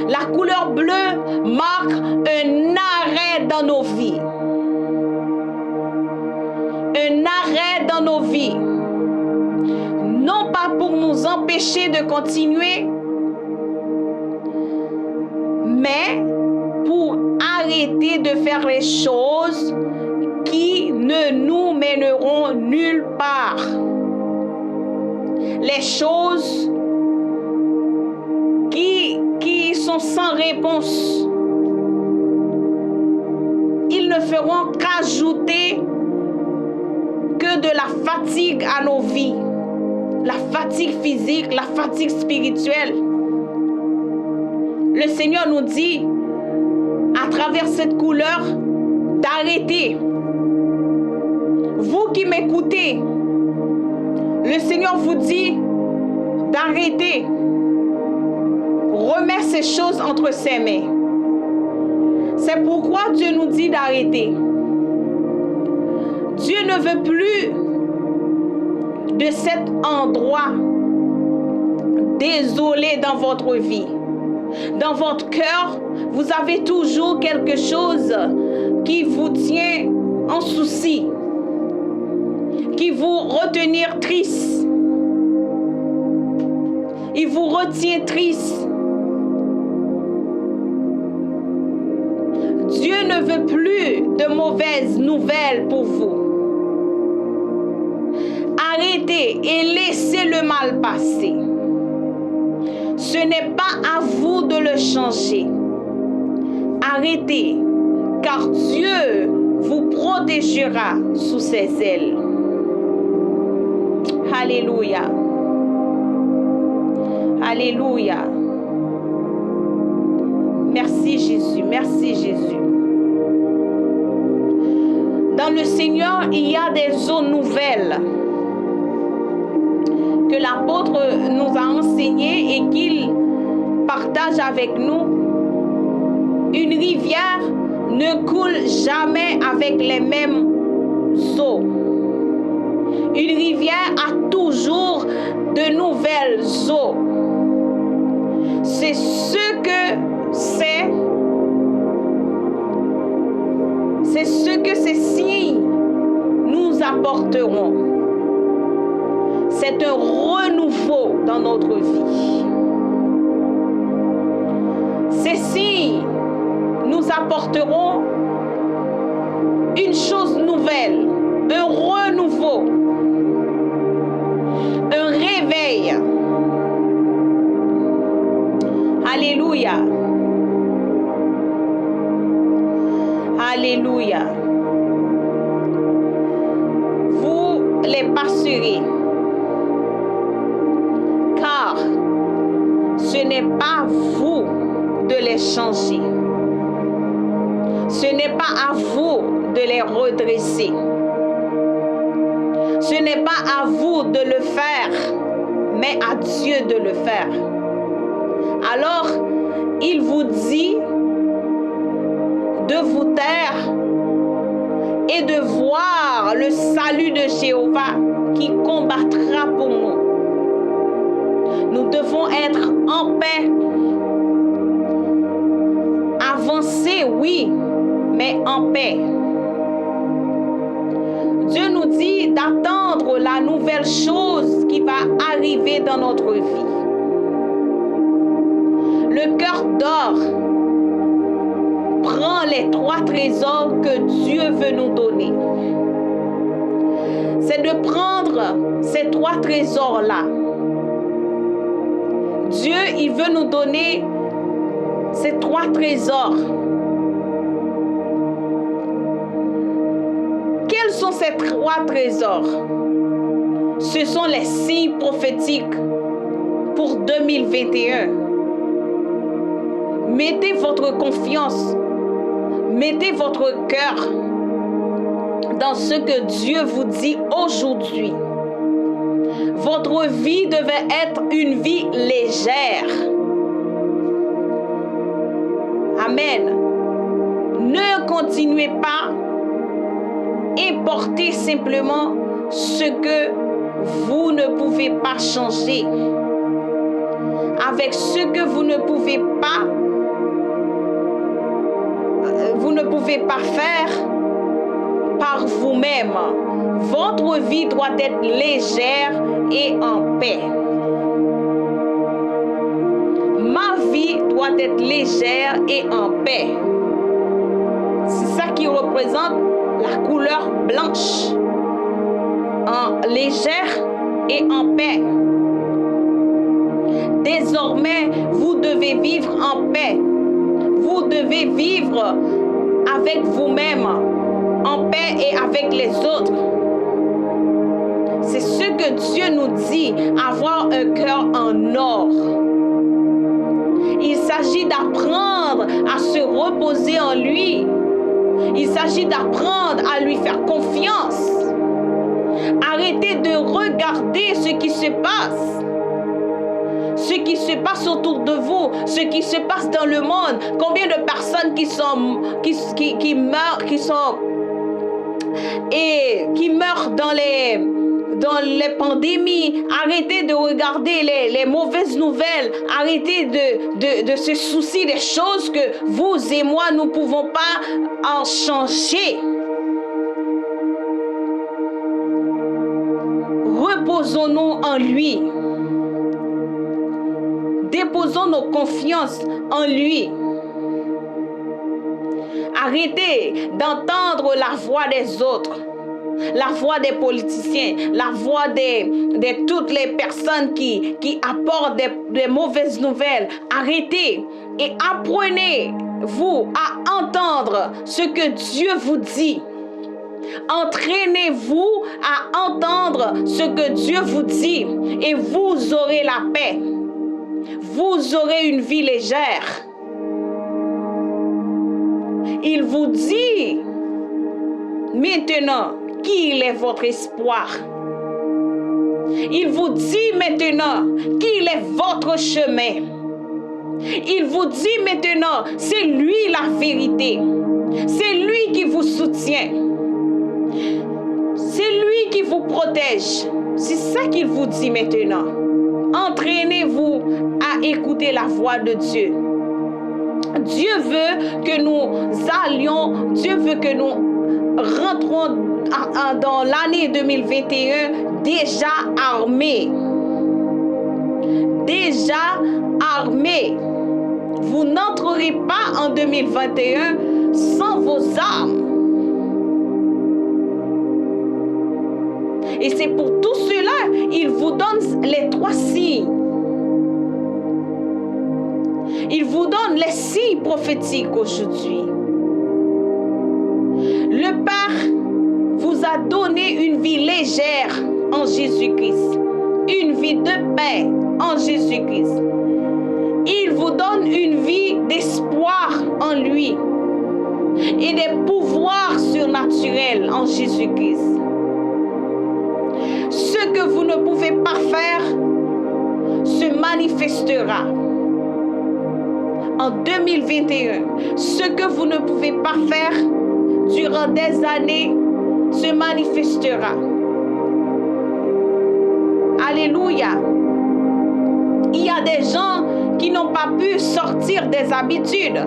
La couleur bleue marque un arrêt dans nos vies. Un arrêt dans nos vies. Non pas pour nous empêcher de continuer, mais pour arrêter de faire les choses qui ne nous mèneront nulle part. Les choses qui sont sans réponse. Ils ne feront qu'ajouter que de la fatigue à nos vies. La fatigue physique, la fatigue spirituelle. Le Seigneur nous dit, à travers cette couleur, d'arrêter. Vous qui m'écoutez, le Seigneur vous dit d'arrêter. Remet ces choses entre ses mains. C'est pourquoi Dieu nous dit d'arrêter. Dieu ne veut plus de cet endroit désolé dans votre vie. Dans votre cœur, vous avez toujours quelque chose qui vous tient en souci, qui vous retient triste. Il vous retient triste. Dieu ne veut plus de mauvaises nouvelles pour vous. Arrêtez et laissez le mal passer. Ce n'est pas à vous de le changer. Arrêtez, car Dieu vous protégera sous ses ailes. Alléluia. Alléluia. Merci Jésus, merci Jésus. Dans le Seigneur, il y a des eaux nouvelles que l'apôtre nous a enseignées et qu'il partage avec nous. Une rivière ne coule jamais avec les mêmes eaux. Une rivière a toujours de nouvelles eaux. C'est ce que ces signes nous apporteront. C'est un renouveau dans notre vie. Ces signes nous apporteront une chose nouvelle, un renouveau, un réveil. Alléluia. Alléluia. Vous les passerez, car ce n'est pas vous de les changer. Ce n'est pas à vous de les redresser. Ce n'est pas à vous de le faire, mais à Dieu de le faire. Alors, il vous dit de vous taire et de voir le salut de Jéhovah qui combattra pour nous. Nous devons être en paix. Avancer, oui, mais en paix. Dieu nous dit d'attendre la nouvelle chose qui va arriver dans notre vie. Le cœur d'or prend les 3 trésors que Dieu veut nous donner. C'est de prendre ces 3 trésors-là. Dieu, il veut nous donner ces 3 trésors. Quels sont ces 3 trésors? Ce sont les signes prophétiques pour 2021. Mettez votre confiance, mettez votre cœur dans ce que Dieu vous dit aujourd'hui. Votre vie devait être une vie légère. Amen. Ne continuez pas et portez simplement ce que vous ne pouvez pas changer. Avec ce que vous ne pouvez pas faire par vous-même. Votre vie doit être légère et en paix. Ma vie doit être légère et en paix. C'est ça qui représente la couleur blanche. En légère et en paix. Désormais, vous devez vivre en paix. Vous devez vivre avec vous-même, en paix et avec les autres. C'est ce que Dieu nous dit, avoir un cœur en or. Il s'agit d'apprendre à se reposer en lui. Il s'agit d'apprendre à lui faire confiance. Arrêtez de regarder ce qui se passe. Ce qui se passe autour de vous, ce qui se passe dans le monde. Combien de personnes qui meurent dans les pandémies. Arrêtez de regarder les mauvaises nouvelles. Arrêtez de se soucier des choses que vous et moi, nous ne pouvons pas en changer. Reposons-nous en lui. Déposons nos confiances en lui. Arrêtez d'entendre la voix des autres, la voix des politiciens, la voix de toutes les personnes qui apportent des mauvaises nouvelles. Arrêtez et apprenez-vous à entendre ce que Dieu vous dit. Entraînez-vous à entendre ce que Dieu vous dit et vous aurez la paix. Vous aurez une vie légère. Il vous dit maintenant qu'il est votre espoir. Il vous dit maintenant qu'il est votre chemin. Il vous dit maintenant, c'est lui la vérité. C'est lui qui vous soutient. C'est lui qui vous protège. C'est ça qu'il vous dit maintenant. Entraînez-vous à écouter la voix de Dieu. Dieu veut que nous allions, Dieu veut que nous rentrons dans l'année 2021 déjà armés. Déjà armés. Vous n'entrerez pas en 2021 sans vos armes. Et c'est pour tout cela, il vous donne les 3 signes. Il vous donne les signes prophétiques aujourd'hui. Père vous a donné une vie légère en Jésus-Christ, une vie de paix en Jésus-Christ. Il vous donne une vie d'espoir en lui et des pouvoirs surnaturels en Jésus-Christ. Ce que vous ne pouvez pas faire se manifestera. En 2021, ce que vous ne pouvez pas faire durant des années se manifestera. Alléluia. Il y a des gens qui n'ont pas pu sortir des habitudes.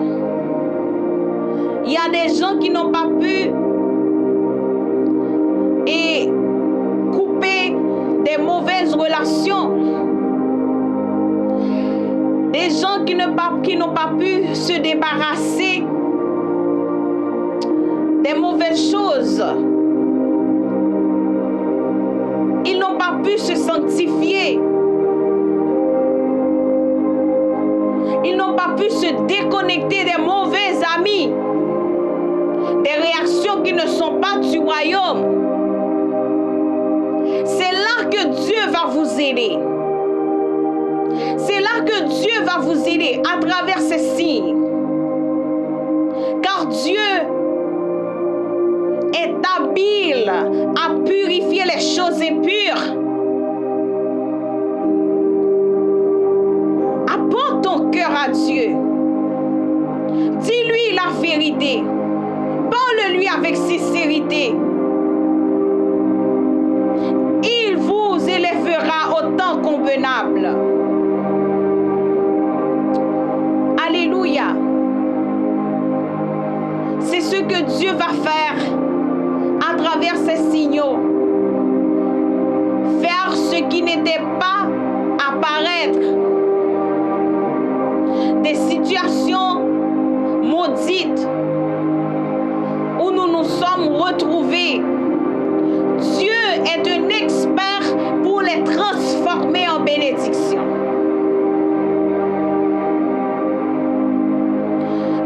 Il y a des gens qui n'ont pas pu couper des mauvaises relations. Des gens qui n'ont pas pu se débarrasser des mauvaises choses. Ils n'ont pas pu se sanctifier. Ils n'ont pas pu se déconnecter des mauvais amis, des réactions qui ne sont pas du royaume. C'est là que Dieu va vous aider. C'est là que Dieu va vous aider à travers ces signes. Car Dieu est habile à purifier les choses impures. Apporte ton cœur à Dieu. Dis-lui la vérité. Parle-lui avec sincérité. Il vous élèvera au temps convenable. Alléluia. C'est ce que Dieu va faire à travers ces signaux. Faire ce qui n'était pas apparaître. Des situations maudites où nous nous sommes retrouvés. Dieu est un expert pour les transformer en bénédiction.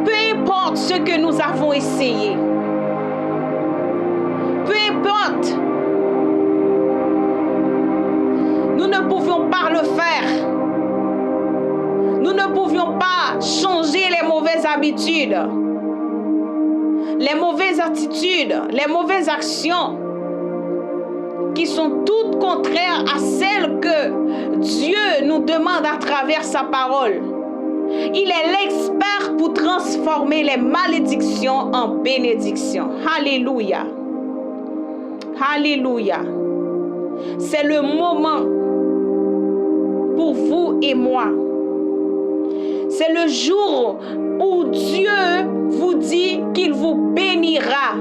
Peu importe ce que nous avons essayé, peu importe, nous ne pouvions pas le faire. Nous ne pouvions pas changer les mauvaises habitudes, les mauvaises attitudes, les mauvaises actions qui sont toutes contraires à celles que Dieu nous demande à travers sa parole. Il est l'expert pour transformer les malédictions en bénédictions. Alléluia. Alléluia. C'est le moment pour vous et moi. C'est le jour où Dieu vous dit qu'il vous bénira.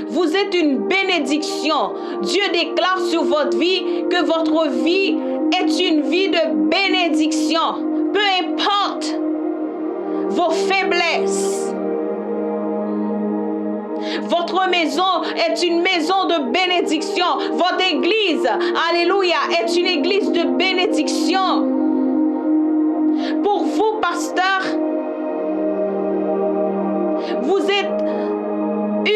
Vous êtes une bénédiction. Dieu déclare sur votre vie que votre vie est une vie de bénédiction. Peu importe vos faiblesses. Votre maison est une maison de bénédiction. Votre église, alléluia, est une église de bénédiction. Pour vous, pasteur, vous êtes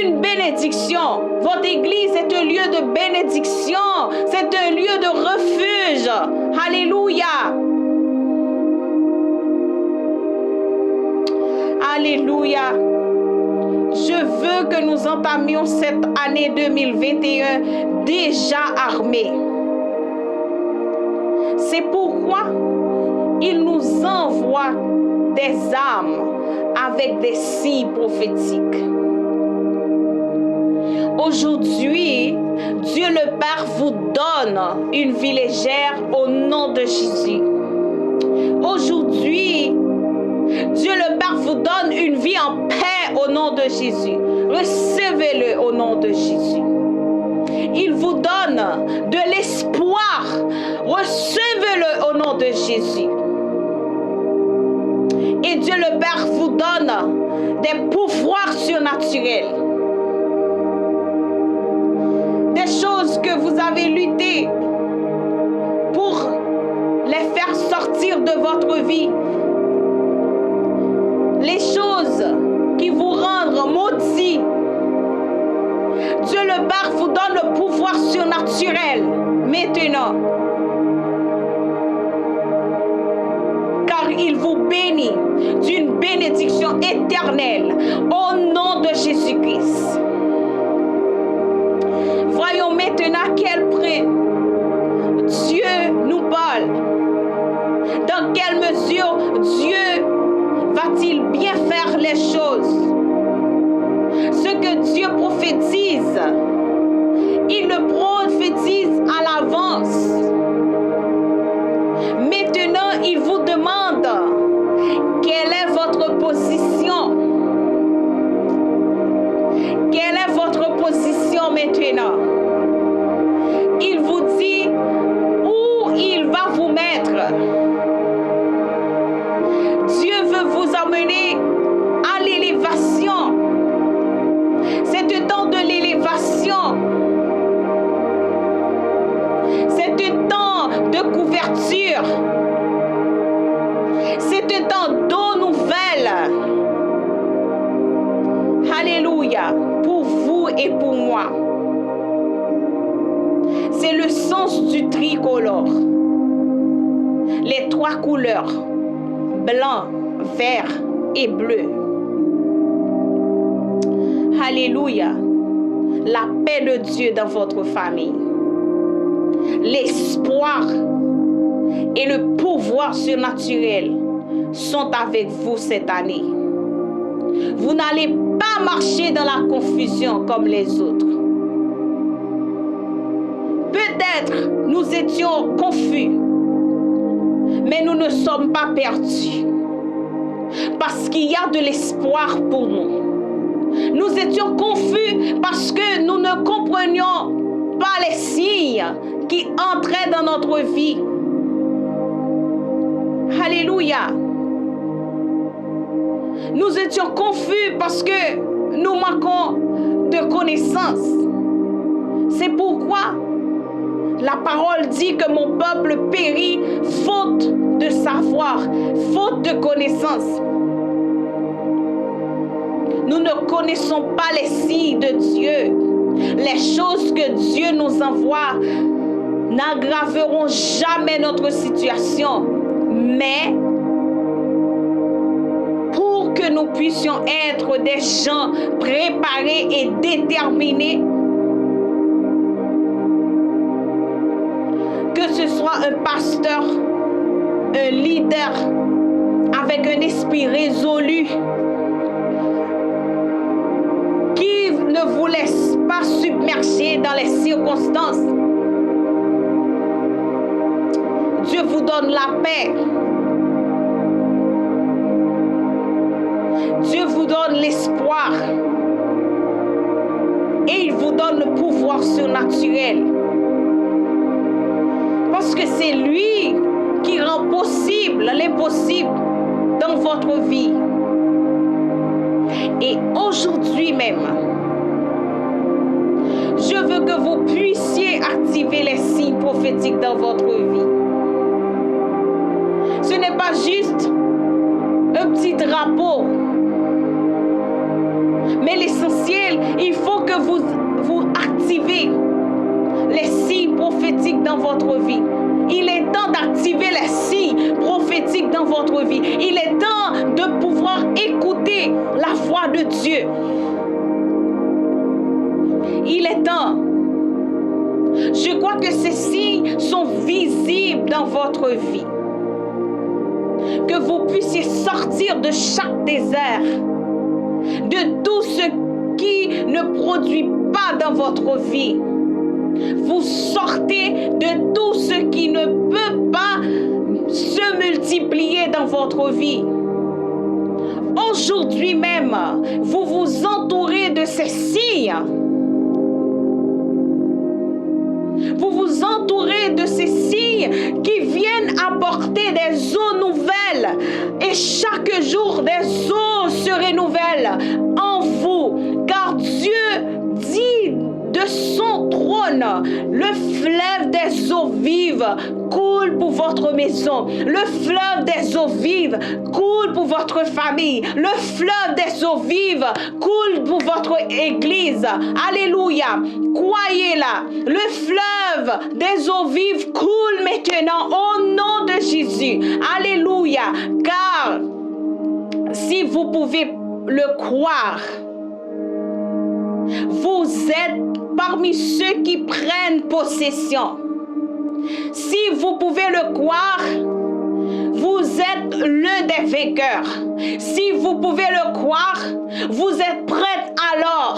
une bénédiction. Votre église est un lieu de bénédiction. C'est un lieu de refuge. Alléluia. Alléluia. Je veux que nous entamions cette année 2021 déjà armés. C'est pourquoi il nous envoie des armes avec des signes prophétiques. Aujourd'hui, Dieu le Père vous donne une vie légère au nom de Jésus. Aujourd'hui, Dieu le Père vous donne une vie en paix au nom de Jésus. Recevez-le au nom de Jésus. Il vous donne de l'espoir. Recevez-le au nom de Jésus. Et Dieu le Père vous donne des pouvoirs surnaturels. Des choses que vous avez lutté pour les faire sortir de votre vie. Les choses qui vous rendent maudits surnaturel maintenant. Car il vous bénit d'une bénédiction éternelle au nom de Jésus-Christ. Voyons maintenant à quel point Dieu nous parle. Dans quelle mesure Dieu va-t-il bien faire les choses? Ce que Dieu prophétise, il le prophétise à l'avance. Maintenant, il vous demande quelle est votre position. Quelle est votre position maintenant? Il vous dit où il va vous mettre. Dieu veut vous emmener à l'élévation. C'est un temps de l'élévation. C'est un temps de couverture. C'est un temps d'eau nouvelle. Alléluia. Pour vous et pour moi. C'est le sens du tricolore. Les trois couleurs. Blanc, vert et bleu. Alléluia. La paix de Dieu dans votre famille. L'espoir et le pouvoir surnaturel sont avec vous cette année. Vous n'allez pas marcher dans la confusion comme les autres. Peut-être nous étions confus, mais nous ne sommes pas perdus. Parce qu'il y a de l'espoir pour nous. Nous étions confus parce que nous ne comprenions pas les signes qui entraient dans notre vie. Alléluia. Nous étions confus parce que nous manquons de connaissances. C'est pourquoi la parole dit que mon peuple périt faute de savoir, faute de connaissance. Nous ne connaissons pas les signes de Dieu. Les choses que Dieu nous envoie n'aggraveront jamais notre situation. Mais pour que nous puissions être des gens préparés et déterminés, que ce soit un pasteur, un leader avec un esprit résolu, qui ne vous laisse pas submerger dans les circonstances. Dieu vous donne la paix. Dieu vous donne l'espoir. Et il vous donne le pouvoir surnaturel. Parce que c'est lui qui rend possible l'impossible dans votre vie. Et aujourd'hui même, je veux que vous puissiez activer les signes prophétiques dans votre vie. Ce n'est pas juste un petit drapeau. Mais l'essentiel, il faut que vous activez les signes prophétiques dans votre vie. Il est temps d'activer les signes prophétiques dans votre vie. Il est temps de pouvoir écouter la voix de Dieu. Il est temps. Je crois que ces signes sont visibles dans votre vie. Que vous puissiez sortir de chaque désert, de tout ce qui ne produit pas dans votre vie. Vous sortez de tout ce qui ne peut pas se multiplier dans votre vie. Aujourd'hui même, vous vous entourez de ces signes. Vous vous entourez de ces signes qui viennent apporter des eaux nouvelles. Et chaque jour, des eaux se renouvellent en vous. Car Dieu dit de de son trône, le fleuve des eaux vives coule pour votre maison. Le fleuve des eaux vives coule pour votre famille. Le fleuve des eaux vives coule pour votre église. Alléluia. Croyez-la. Le fleuve des eaux vives coule maintenant au nom de Jésus. Alléluia. Car si vous pouvez le croire, vous êtes parmi ceux qui prennent possession. Si vous pouvez le croire, vous êtes l'un des vainqueurs. Si vous pouvez le croire, vous êtes prête alors.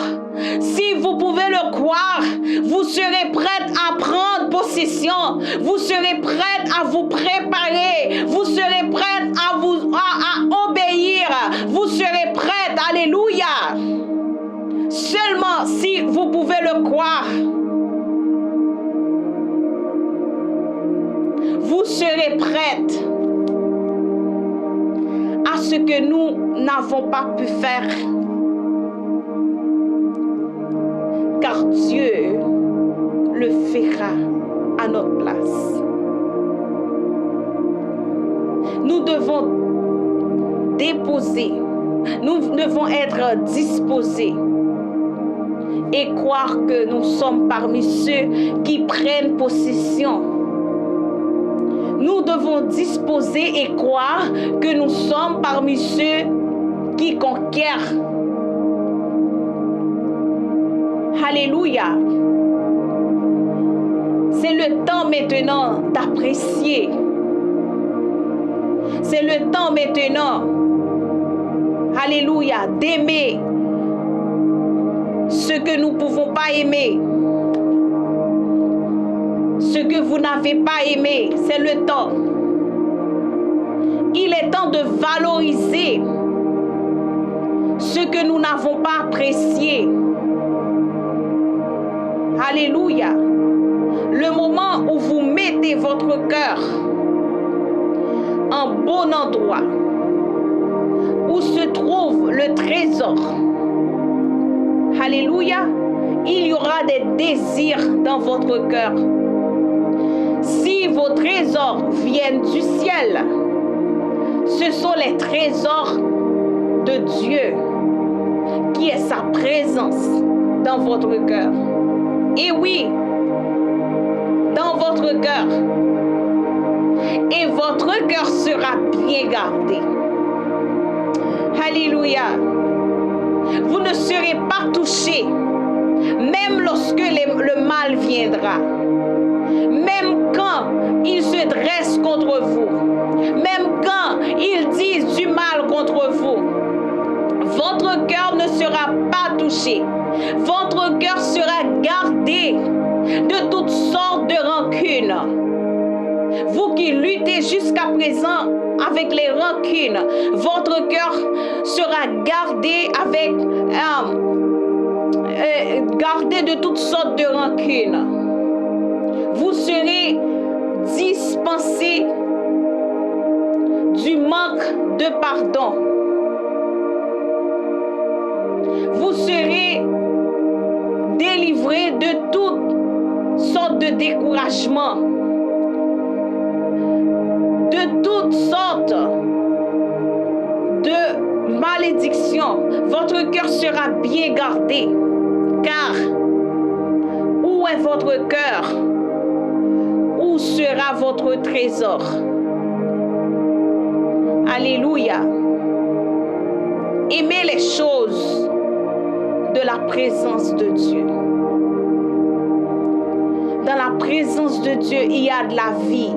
Si vous pouvez le croire, vous serez prête à prendre possession. Vous serez prête à vous préparer. Vous serez prête à obéir. Vous serez prête. Alléluia. Seulement si vous pouvez le croire, vous serez prête à ce que nous n'avons pas pu faire. Car Dieu le fera à notre place. Nous devons déposer, nous devons être disposés et croire que nous sommes parmi ceux qui prennent possession. Nous devons disposer et croire que nous sommes parmi ceux qui conquièrent. Alléluia. C'est le temps maintenant d'apprécier. C'est le temps maintenant, alléluia, d'aimer ce que nous ne pouvons pas aimer. Ce que vous n'avez pas aimé, c'est le temps. Il est temps de valoriser ce que nous n'avons pas apprécié. Alléluia. Le moment où vous mettez votre cœur en bon endroit, où se trouve le trésor. Alléluia. Il y aura des désirs dans votre cœur. Si vos trésors viennent du ciel, ce sont les trésors de Dieu, qui est sa présence dans votre cœur. Et oui, dans votre cœur. Et votre cœur sera bien gardé. Alléluia. Vous ne serez pas touchés, même lorsque le mal viendra. Même quand ils se dressent contre vous, même quand ils disent du mal contre vous, votre cœur ne sera pas touché. Votre cœur sera gardé de toutes sortes de rancunes. Vous qui luttez jusqu'à présent avec les rancunes, votre cœur sera gardé avec gardé de toutes sortes de rancunes. Vous serez dispensé du manque de pardon. Vous serez délivré de toutes sortes de découragement, de toutes sortes de malédictions. Votre cœur sera bien gardé, car où est votre cœur? Où sera votre trésor? Alléluia. Aimez les choses de la présence de Dieu. Dans la présence de Dieu, il y a de la vie.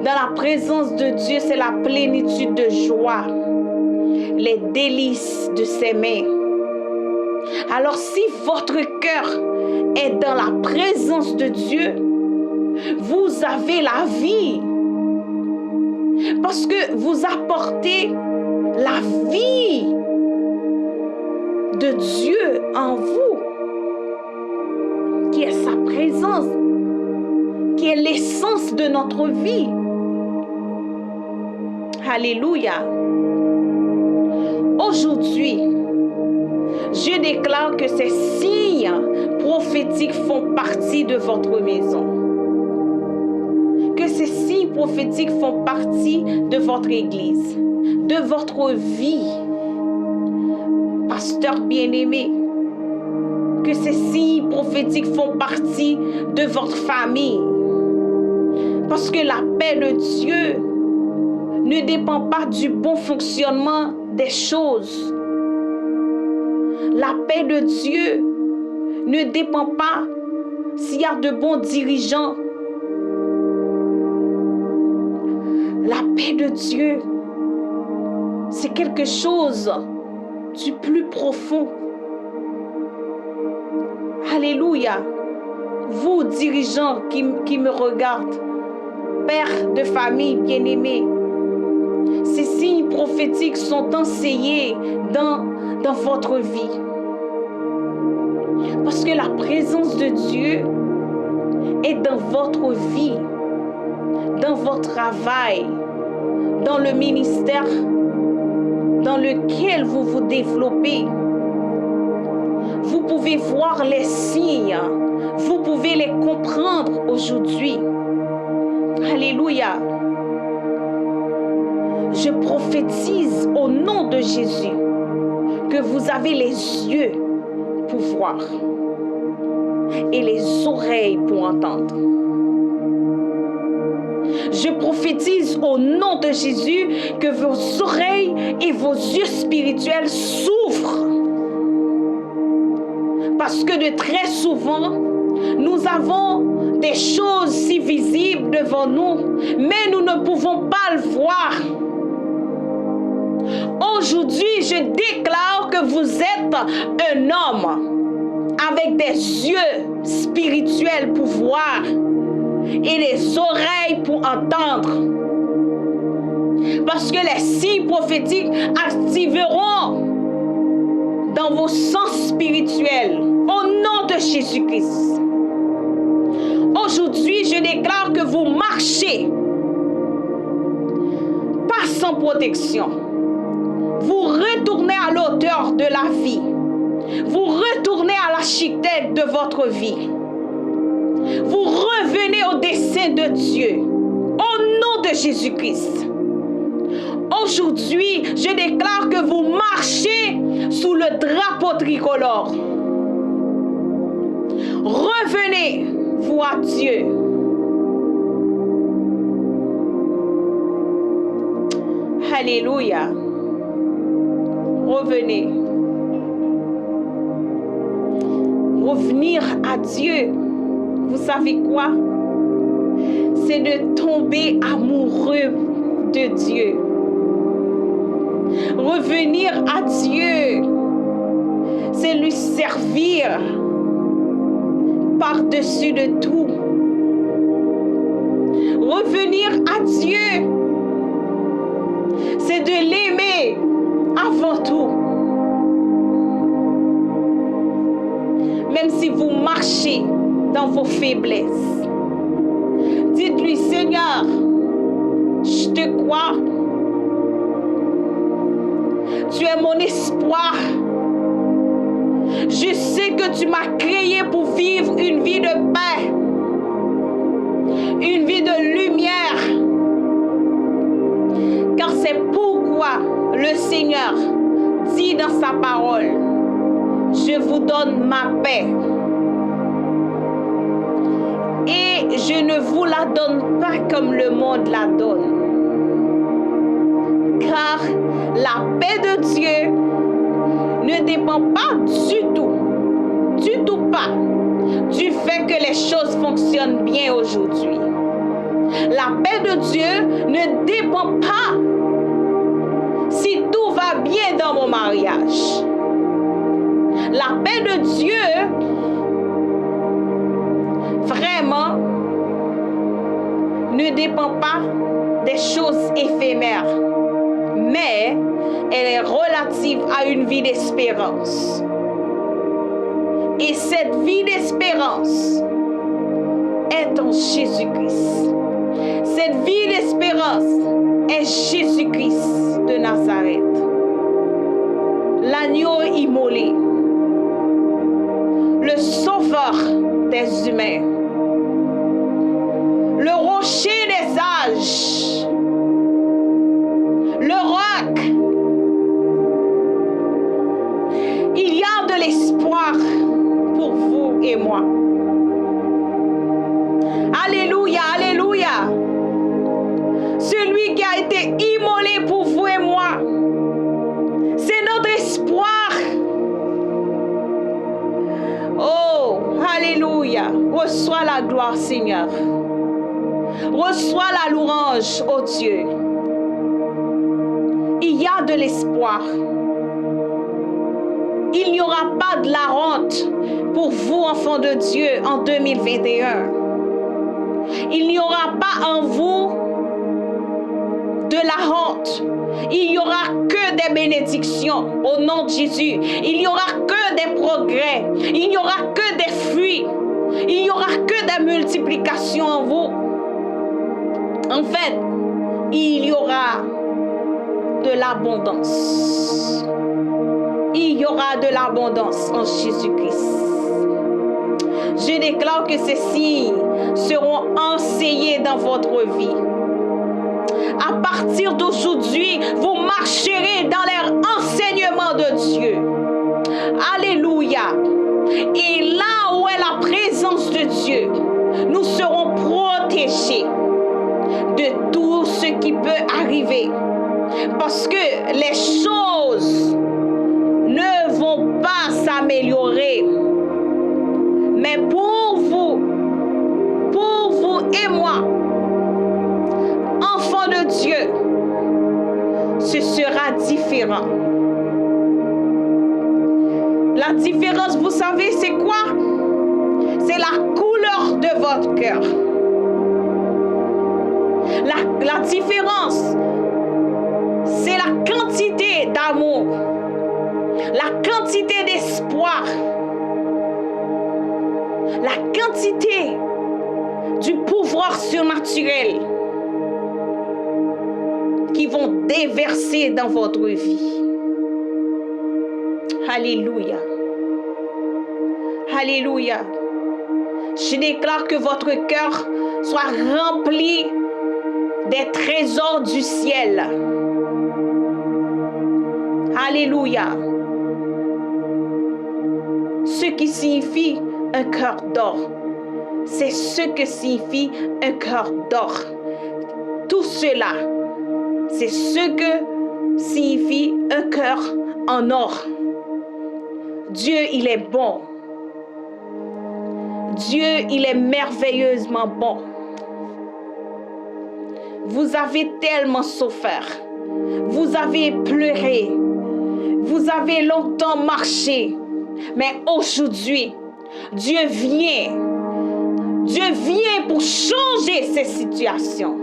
Dans la présence de Dieu, c'est la plénitude de joie, les délices de ses mains. Alors si votre cœur est dans la présence de Dieu, vous avez la vie. Parce que vous apportez la vie de Dieu en vous, qui est sa présence, qui est l'essence de notre vie. Alléluia. Aujourd'hui, Je déclare que ces signes prophétiques font partie de votre maison. Que ces signes prophétiques font partie de votre église, de votre vie. Pasteur bien-aimé, que ces signes prophétiques font partie de votre famille. Parce que la paix de Dieu ne dépend pas du bon fonctionnement des choses. La paix de Dieu ne dépend pas s'il y a de bons dirigeants. La paix de Dieu, c'est quelque chose du plus profond. Alléluia. Vous, dirigeants qui me regardent, pères de famille bien-aimés, ces signes prophétiques sont enseignés dans votre vie. Parce que la présence de Dieu est dans votre vie, dans votre travail, dans le ministère dans lequel vous vous développez. Vous pouvez voir les signes, vous pouvez les comprendre aujourd'hui. Alléluia. Je prophétise au nom de Jésus que vous avez les yeux pour voir et les oreilles pour entendre. Je prophétise au nom de Jésus que vos oreilles et vos yeux spirituels s'ouvrent. Parce que de très souvent, nous avons des choses si visibles devant nous, mais nous ne pouvons pas le voir. Aujourd'hui, je déclare que vous êtes un homme avec des yeux spirituels pour voir et les oreilles pour entendre. Parce que les signes prophétiques activeront dans vos sens spirituels au nom de Jésus-Christ. Aujourd'hui, je déclare que vous marchez pas sans protection. Vous retournez à l'auteur de la vie. Vous retournez à l'architecte de votre vie. Vous revenez au dessein de Dieu. Au nom de Jésus-Christ. Aujourd'hui, je déclare que vous marchez sous le drapeau tricolore. Revenez, vous à Dieu. Alléluia. Revenez. Revenir à Dieu. Vous savez quoi? C'est de tomber amoureux de Dieu. Revenir à Dieu, c'est lui servir par-dessus de tout. Revenir à Dieu, c'est de l'aimer avant tout. Même si vous marchez dans vos faiblesses, dites-lui: Seigneur, je te crois. Tu es mon espoir. Je sais que tu m'as créé pour vivre une vie de paix, une vie de lumière. Car c'est pourquoi le Seigneur dit dans sa parole: je vous donne ma paix. Et je ne vous la donne pas comme le monde la donne. Car la paix de Dieu ne dépend pas du tout pas, du fait que les choses fonctionnent bien aujourd'hui. La paix de Dieu ne dépend pas si tout va bien dans mon mariage. La paix de Dieu, vraiment, ne dépend pas des choses éphémères, mais elle est relative à une vie d'espérance. Et cette vie d'espérance est en Jésus-Christ. Cette vie d'espérance est Jésus-Christ de Nazareth. L'agneau immolé, gloire, Seigneur. Reçois la louange, ô Dieu. Il y a de l'espoir. Il n'y aura pas de la honte pour vous, enfants de Dieu, en 2021. Il n'y aura pas en vous de la honte. Il n'y aura que des bénédictions au nom de Jésus. Il n'y aura que des progrès. Il n'y aura que des fruits. Il n'y aura que des multiplications en vous. En fait, il y aura de l'abondance. Il y aura de l'abondance en Jésus-Christ. Je déclare que ces signes seront enseignés dans votre vie. À partir d'aujourd'hui, vous marcherez dans les enseignements de Dieu. Alléluia. Et là où est la présence de Dieu, nous serons protégés de tout ce qui peut arriver. Parce que les choses ne vont pas s'améliorer. Mais pour vous et moi, enfants de Dieu, ce sera différent. La différence, vous savez, c'est quoi? C'est la couleur de votre cœur. La différence, c'est la quantité d'amour, la quantité d'espoir, la quantité du pouvoir surnaturel qui vont déverser dans votre vie. Alléluia. Alléluia. Je déclare que votre cœur soit rempli des trésors du ciel. Alléluia. Ce qui signifie un cœur d'or. C'est ce que signifie un cœur d'or. Tout cela, c'est ce que signifie un cœur en or. Dieu, il est bon. Dieu, il est merveilleusement bon. Vous avez tellement souffert. Vous avez pleuré. Vous avez longtemps marché. Mais aujourd'hui, Dieu vient. Dieu vient pour changer ces situations.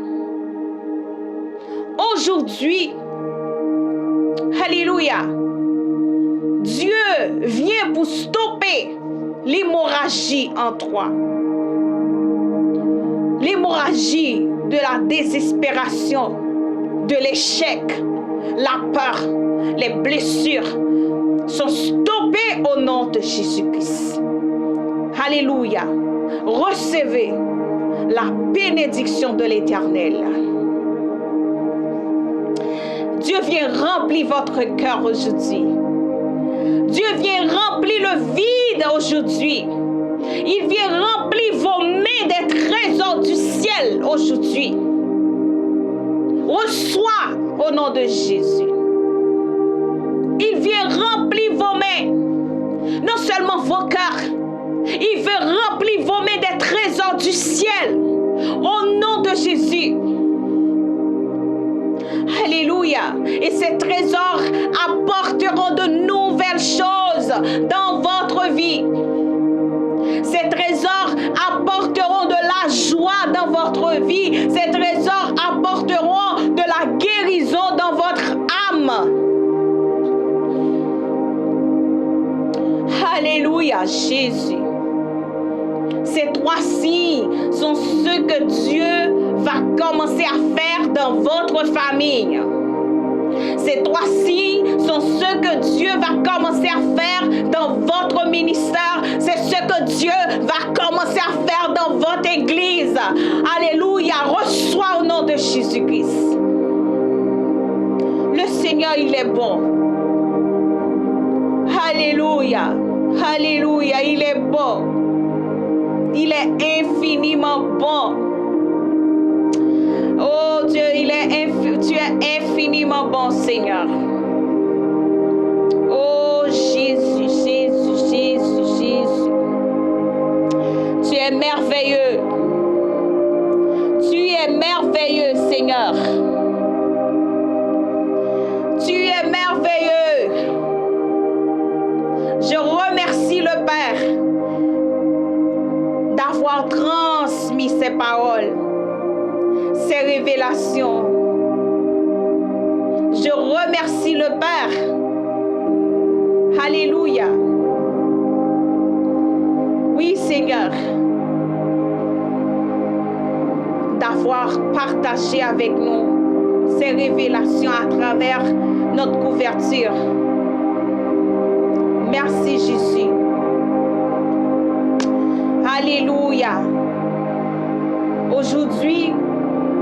Aujourd'hui, alléluia, Dieu vient pour stopper l'hémorragie en toi. L'hémorragie de la désespération, de l'échec, la peur, les blessures sont stoppées au nom de Jésus-Christ. Alléluia. Recevez la bénédiction de l'Éternel. Dieu vient remplir votre cœur aujourd'hui. Dieu vient remplir le vide aujourd'hui. Il vient remplir vos mains des trésors du ciel aujourd'hui. Reçois au nom de Jésus. Il vient remplir vos mains, non seulement vos cœurs. Il veut remplir vos mains des trésors du ciel. Au nom de Jésus. Alléluia. Et ces trésors apporteront de nouvelles choses dans votre vie. Ces trésors apporteront de la joie dans votre vie. Ces trésors apporteront de la guérison dans votre âme. Alléluia, Jésus. Ces trois signes sont ce que Dieu va commencer à faire dans votre famille. Ces trois signes sont ce que Dieu va commencer à faire dans votre ministère. C'est ce que Dieu va commencer à faire dans votre église. Alléluia. Reçois au nom de Jésus-Christ. Le Seigneur, il est bon. Alléluia. Alléluia. Il est bon. Il est infiniment bon. Oh Dieu, tu es infiniment bon, Seigneur. Oh Jésus, Jésus, Jésus, Jésus. Tu es merveilleux. révélation. Je remercie le Père. Alléluia. Oui, Seigneur, d'avoir partagé avec nous ces révélations à travers notre couverture. Merci, Jésus. Alléluia. Aujourd'hui,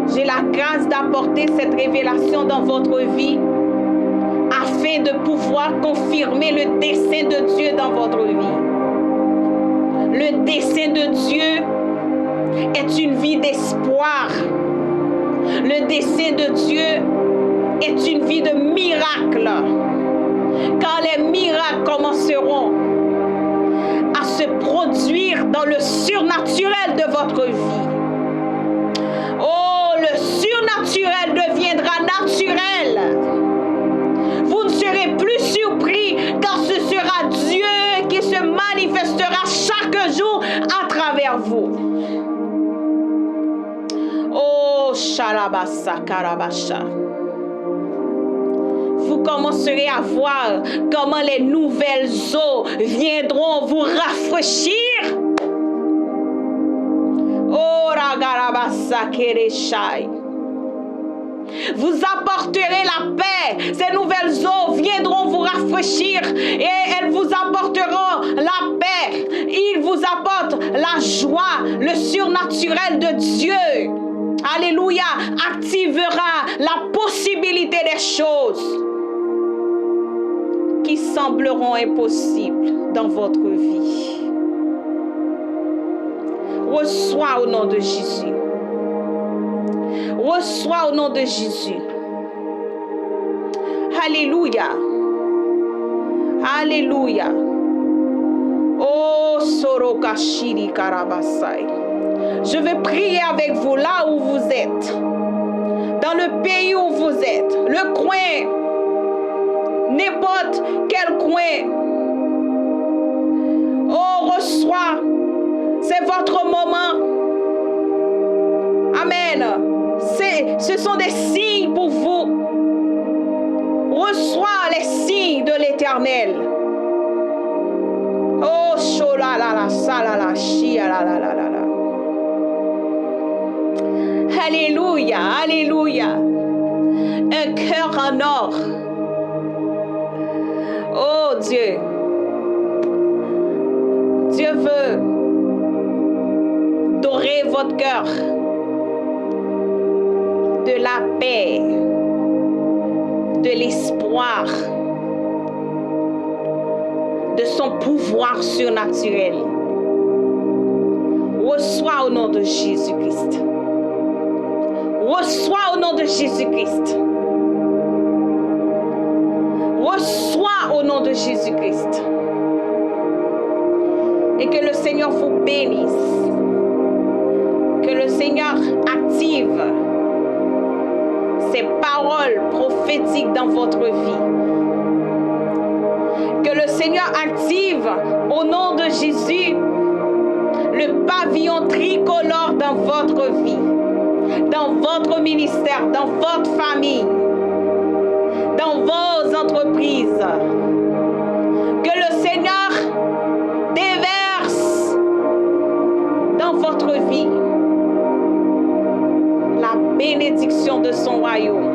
j'ai la grâce d'apporter cette révélation dans votre vie afin de pouvoir confirmer le dessein de Dieu dans votre vie. Le dessein de Dieu est une vie d'espoir. Le dessein de Dieu est une vie de miracle. Quand les miracles commenceront à se produire dans le surnaturel de votre vie, oh, le surnaturel deviendra naturel. Vous ne serez plus surpris quand ce sera Dieu qui se manifestera chaque jour à travers vous. Oh, Shalabasa Karabasha. Vous commencerez à voir comment les nouvelles eaux viendront vous rafraîchir. Oh, Ragarabasa Kereshai. Vous apporterez la paix. Ces nouvelles eaux viendront vous rafraîchir et elles vous apporteront la paix. Ils vous apportent la joie, le surnaturel de Dieu. Alléluia, activera la possibilité des choses qui sembleront impossibles dans votre vie. Reçois au nom de Jésus. Reçois au nom de Jésus. Alléluia. Alléluia. Oh, Sorokashiri Karabasai. Je vais prier avec vous là où vous êtes. Dans le pays où vous êtes. Le coin. N'importe quel coin. Oh, reçois. C'est votre moment. Amen. Ce sont des signes pour vous. Reçois les signes de l'Éternel. Oh, sholala, salala, shiala. Alléluia, alléluia. Un cœur en or. Oh Dieu. Dieu veut dorer votre cœur de la paix, de l'espoir, de son pouvoir surnaturel. Reçois au nom de Jésus-Christ. Reçois au nom de Jésus-Christ. Reçois au nom de Jésus-Christ. Et que le Seigneur vous bénisse. Que le Seigneur active ses paroles prophétiques dans votre vie. Que le Seigneur active au nom de Jésus le pavillon tricolore dans votre vie, dans votre ministère, dans votre famille, dans vos entreprises. Que le Seigneur déverse dans votre vie la bénédiction de son royaume.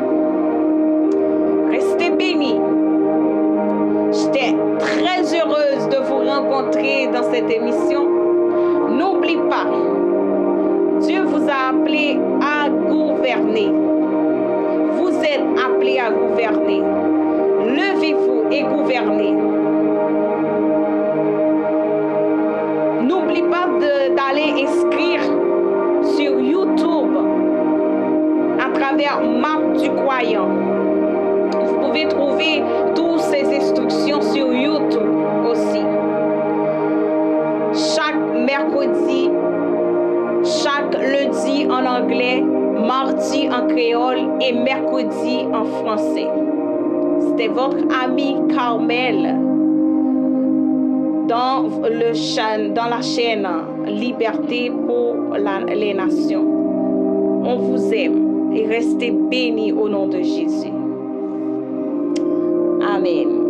Restez bénis. J'étais très heureuse de vous rencontrer dans cette émission. N'oublie pas, Dieu vous a appelé à gouverner. Vous êtes appelés à gouverner. Levez-vous et gouvernez. N'oublie pas d'aller inscrire sur YouTube à travers Map du Croyant. Vous pouvez trouver toutes ces instructions sur YouTube aussi. Chaque mercredi, chaque lundi en anglais, mardi en créole et mercredi en français. C'était votre ami Carmel dans la chaîne Liberté pour les Nations. On vous aime. et restez bénis au nom de Jésus. Amen.